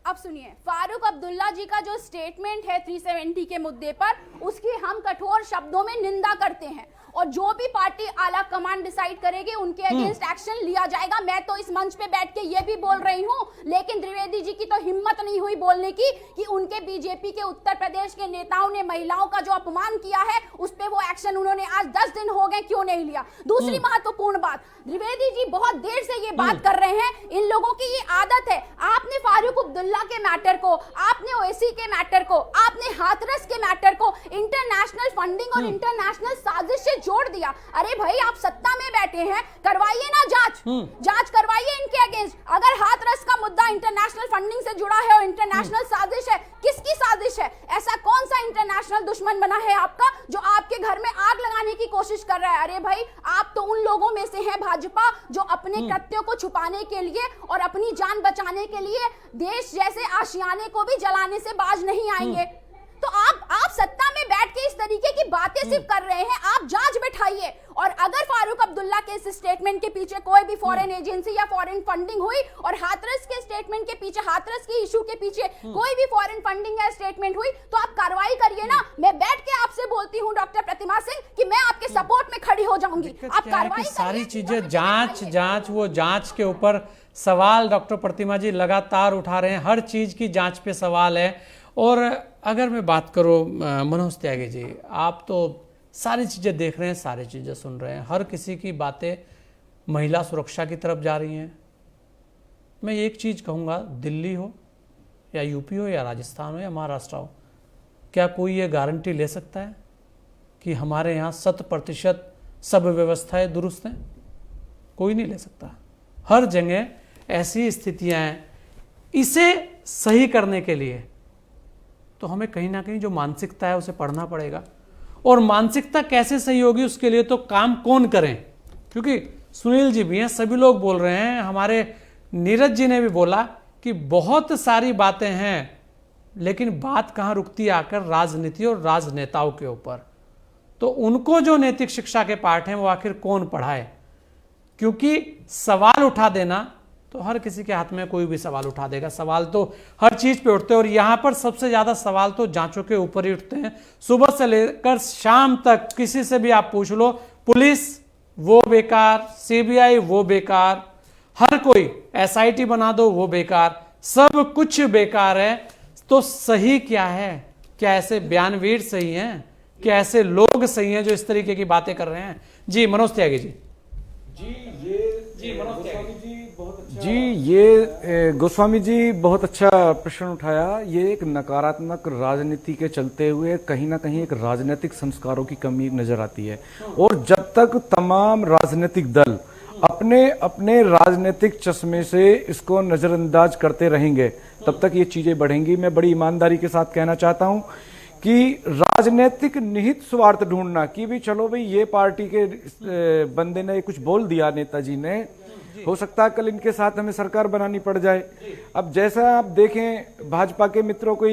अब सुनिए, फारूक अब्दुल्ला जी का जो स्टेटमेंट है 370 के मुद्दे पर, उसकी हम कठोर शब्दों में निंदा करते हैं और जो भी पार्टी आला कमान डिसाइड करेगी उनके अगेंस्ट एक्शन लिया जाएगा। मैं तो इस मंच पे बैठ के ये भी बोल रही हूँ, लेकिन द्विवेदी जी की तो हिम्मत नहीं हुई बोलने की कि उनके बीजेपी के उत्तर प्रदेश के नेताओं ने महिलाओं का जो अपमान किया है उस पे वो एक्शन उन्होंने आज 10 दिन हो गए क्यों नहीं लिया। दूसरी महत्वपूर्ण बात, द्विवेदी जी बहुत देर से ये बात कर रहे हैं, इन लोगों की ये आदत है। आपने फारूक अब्दुल्ला के मैटर को, आपने ओवैसी के मैटर को, आपने हाथरस के मैटर को इंटरनेशनल फंडिंग और इंटरनेशनल साजिश से जोड़ दिया। अरे भाई, आप सत्ता में बैठे हैं, करवाइए ना जांच करवाइए इनके अगेंस्ट। अगर हाथरस का मुद्दा इंटरनेशनल फंडिंग से जुड़ा है और इंटरनेशनल साजिश है, किसकी साजिश है? ऐसा कौन सा इंटरनेशनल दुश्मन बना है आपका जो आपके घर में आग लगाने की कोशिश कर रहा है? अरे भाई, आप तो उन लोगों में से हैं भाजपा जो अपने कृत्यों को छुपाने के लिए और अपनी जान बचाने के लिए देश जैसे आशियाने को भी जलाने से बाज नहीं आएंगे। तो आप सत्ता में बैठ के इस तरीके की बातें सिर्फ कर रहे हैं। आप जांच बैठाइए, और अगर फारूक अब्दुल्ला के इस स्टेटमेंट के पीछे कोई भी फॉरेन एजेंसी या फॉरेन फंडिंग हुई और हाथरस के स्टेटमेंट के पीछे, हाथरस की इशू के पीछे कोई भी फॉरेन फंडिंग या स्टेटमेंट हुई, तो आप कार्रवाई करिए ना। मैं बैठ के आपसे बोलती हूँ डॉक्टर प्रतिमा सिंह कि मैं आपके सपोर्ट में खड़ी हो जाऊंगी। आप कार्रवाई सारी चीजें जांच वो जांच के ऊपर सवाल डॉक्टर प्रतिमा जी लगातार उठा रहे हैं, हर चीज की जांच पे सवाल है। और अगर मैं बात करूं मनोज त्यागी जी, आप तो सारी चीज़ें देख रहे हैं, सारी चीज़ें सुन रहे हैं, हर किसी की बातें महिला सुरक्षा की तरफ जा रही हैं। मैं एक चीज़ कहूँगा, दिल्ली हो या यूपी हो या राजस्थान हो या महाराष्ट्र हो, क्या कोई ये गारंटी ले सकता है कि हमारे यहाँ 100% सब व्यवस्थाएं दुरुस्त हैं? कोई नहीं ले सकता। हर जगह ऐसी स्थितियाँ हैं। इसे सही करने के लिए तो हमें कहीं ना कहीं जो मानसिकता है उसे पढ़ना पड़ेगा, और मानसिकता कैसे सही होगी उसके लिए तो काम कौन करें, क्योंकि सुनील जी भी हैं, सभी लोग बोल रहे हैं, हमारे नीरज जी ने भी बोला कि बहुत सारी बातें हैं, लेकिन बात कहाँ रुकती है आकर राजनीति और राजनेताओं के ऊपर। तो उनको जो नैतिक शिक्षा के पाठ हैं वो आखिर कौन पढ़ाए, क्योंकि सवाल उठा देना तो हर किसी के हाथ में कोई भी सवाल उठा देगा। सवाल तो हर चीज पे उठते हैं, और यहां पर सबसे ज्यादा सवाल तो जांचों के ऊपर ही उठते हैं। सुबह से लेकर शाम तक किसी से भी आप पूछ लो, पुलिस वो बेकार, सीबीआई वो बेकार, हर कोई एसआईटी बना दो वो बेकार, सब कुछ बेकार है। तो सही क्या है? क्या ऐसे बयानवीर सही हैं? क्या ऐसे लोग सही हैं जो इस तरीके की बातें कर रहे हैं? जी मनोज त्यागी जी। ये गोस्वामी जी बहुत अच्छा प्रश्न उठाया। ये एक नकारात्मक राजनीति के चलते हुए कहीं ना कहीं एक राजनीतिक संस्कारों की कमी नजर आती है, और जब तक तमाम राजनीतिक दल अपने अपने राजनीतिक चश्मे से इसको नजरअंदाज करते रहेंगे तब तक ये चीजें बढ़ेंगी। मैं बड़ी ईमानदारी के साथ कहना चाहता हूं कि राजनीतिक निहित स्वार्थ ढूंढना कि भी चलो भाई ये पार्टी के बंदे ने कुछ बोल दिया, नेताजी ने, हो सकता है कल इनके साथ हमें सरकार बनानी पड़ जाए। अब जैसा आप देखें भाजपा के मित्रों को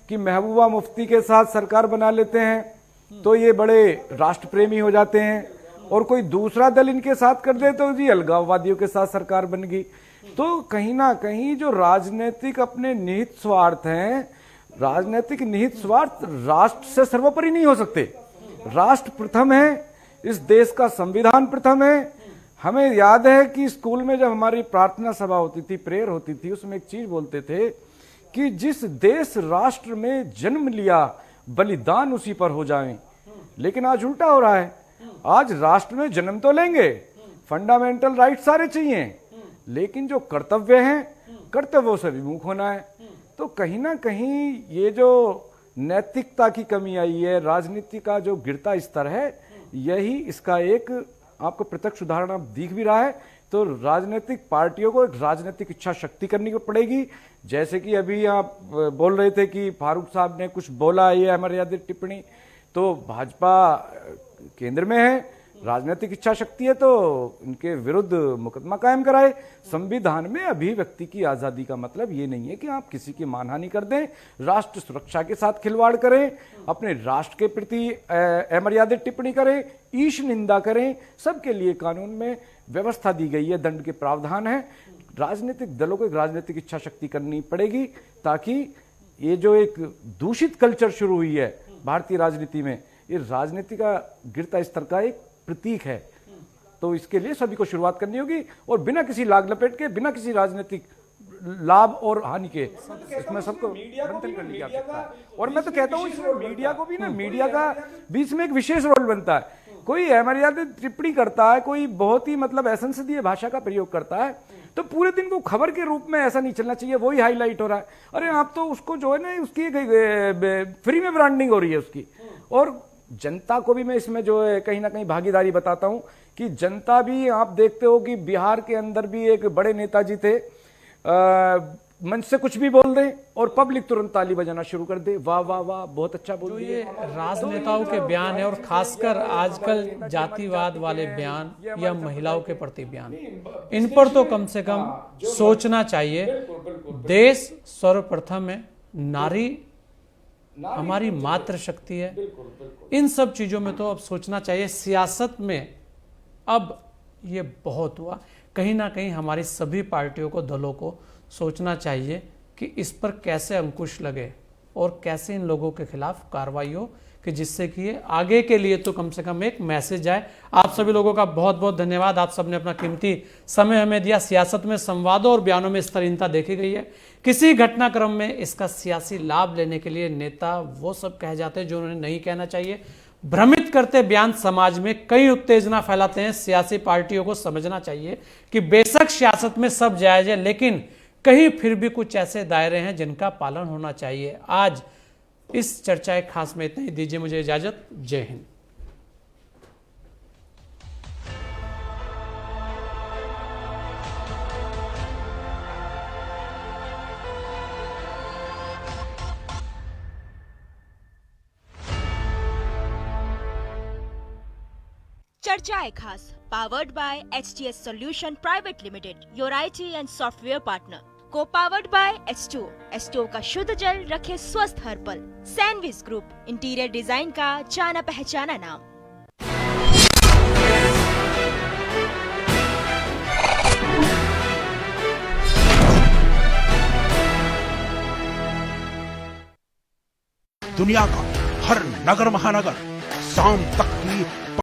कि महबूबा मुफ्ती के साथ सरकार बना लेते हैं तो ये बड़े राष्ट्र प्रेमी हो जाते हैं, और कोई दूसरा दल इनके साथ कर दे तो जी अलगाववादियों के साथ सरकार बन गई। तो कहीं ना कहीं जो राजनीतिक अपने निहित स्वार्थ हैं, राजनीतिक निहित स्वार्थ राष्ट्र से सर्वोपरि नहीं हो सकते। राष्ट्र प्रथम है, इस देश का संविधान प्रथम है। हमें याद है कि स्कूल में जब हमारी प्रार्थना सभा होती थी, प्रेयर होती थी, उसमें एक चीज बोलते थे कि जिस देश राष्ट्र में जन्म लिया बलिदान उसी पर हो जाए। लेकिन आज उल्टा हो रहा है। आज राष्ट्र में जन्म तो लेंगे, फंडामेंटल राइट सारे चाहिए, लेकिन जो कर्तव्य हैं, कर्तव्यों से विमुख होना है। तो कहीं ना कहीं ये जो नैतिकता की कमी आई है, राजनीति का जो गिरता स्तर है, यही इसका एक आपको प्रत्यक्ष उदाहरण आप दिख भी रहा है तो राजनीतिक पार्टियों को एक राजनीतिक इच्छा शक्ति करनी पड़ेगी। जैसे कि अभी आप बोल रहे थे कि फारूक साहब ने कुछ बोला, ये अमर्यादित टिप्पणी, तो भाजपा केंद्र में है, राजनीतिक इच्छा शक्ति है तो उनके विरुद्ध मुकदमा कायम कराए। संविधान में अभिव्यक्ति की आजादी का मतलब ये नहीं है कि आप किसी की मानहानि कर दें, राष्ट्र सुरक्षा के साथ खिलवाड़ करें, अपने राष्ट्र के प्रति अमर्यादित टिप्पणी करें, ईश निंदा करें। सबके लिए कानून में व्यवस्था दी गई है, दंड के प्रावधान है। राजनीतिक दलों को एक राजनीतिक इच्छा शक्ति करनी पड़ेगी ताकि ये जो एक दूषित कल्चर शुरू हुई है भारतीय राजनीति में, ये राजनीति का गिरता स्तर का एक प्रतीक है। तो इसके लिए सभी को शुरुआत करनी होगी और बिना किसी लाग लपेट के, बिना किसी राजनीतिक लाभ और हानि के इसमें सबको मंथन करने की आवश्यकता है। और मैं तो कहता हूँ इसमें मीडिया को भी ना, मीडिया का बीच में एक विशेष रोल बनता है। कोई अमर्यादित टिप्पणी करता है, कोई बहुत ही मतलब असंसदीय भाषा का प्रयोग करता है, तो पूरे दिन को खबर के रूप में ऐसा नहीं चलना चाहिए, वही हाईलाइट हो रहा है। अरे आप तो उसको जो है ना, उसकी फ्री में ब्रांडिंग हो रही है उसकी। और जनता को भी मैं इसमें जो है कहीं ना कहीं भागीदारी बताता हूं कि जनता भी, आप देखते हो कि बिहार के अंदर भी एक बड़े नेताजी थे, मंच से कुछ भी बोल दे और पब्लिक तुरंत ताली बजाना शुरू कर दे, वाह वाह वाह बहुत अच्छा बोल दिया। ये राजनेताओं के बयान है और खासकर आजकल जातिवाद वाले बयान या महिलाओं के प्रति बयान, इन पर तो कम से कम सोचना चाहिए। देश सर्वप्रथम है, नारी हमारी मातृ शक्ति है, इन सब चीजों में तो अब सोचना चाहिए। सियासत में अब ये बहुत हुआ, कहीं ना कहीं हमारी सभी पार्टियों को, दलों को सोचना चाहिए कि इस पर कैसे अंकुश लगे और कैसे इन लोगों के खिलाफ कार्रवाई हो, कि जिससे कि ये आगे के लिए तो कम से कम एक मैसेज आए। आप सभी लोगों का बहुत बहुत धन्यवाद, आप सबने अपना कीमती समय हमें दिया। सियासत में संवादों और बयानों में स्तरहीनता देखी गई है। किसी घटनाक्रम में इसका सियासी लाभ लेने के लिए नेता वो सब कह जाते हैं जो उन्हें नहीं कहना चाहिए। भ्रमित करते बयान समाज में कई उत्तेजना फैलाते हैं। सियासी पार्टियों को समझना चाहिए कि बेशक सियासत में सब जायज है, लेकिन कहीं फिर भी कुछ ऐसे दायरे हैं जिनका पालन होना चाहिए। आज इस चर्चा एक खास में इतना ही। दीजिए मुझे इजाजत। जय हिंद। चर्चाएं खास powered by HTS Solution Private Limited, your IT and software partner. को पावर्ड बाय H2O, H2O का शुद्ध जल रखे स्वस्थ हर पल। सैंडविच ग्रुप, इंटीरियर डिजाइन का जाना पहचाना नाम। दुनिया का हर नगर महानगर शाम तक की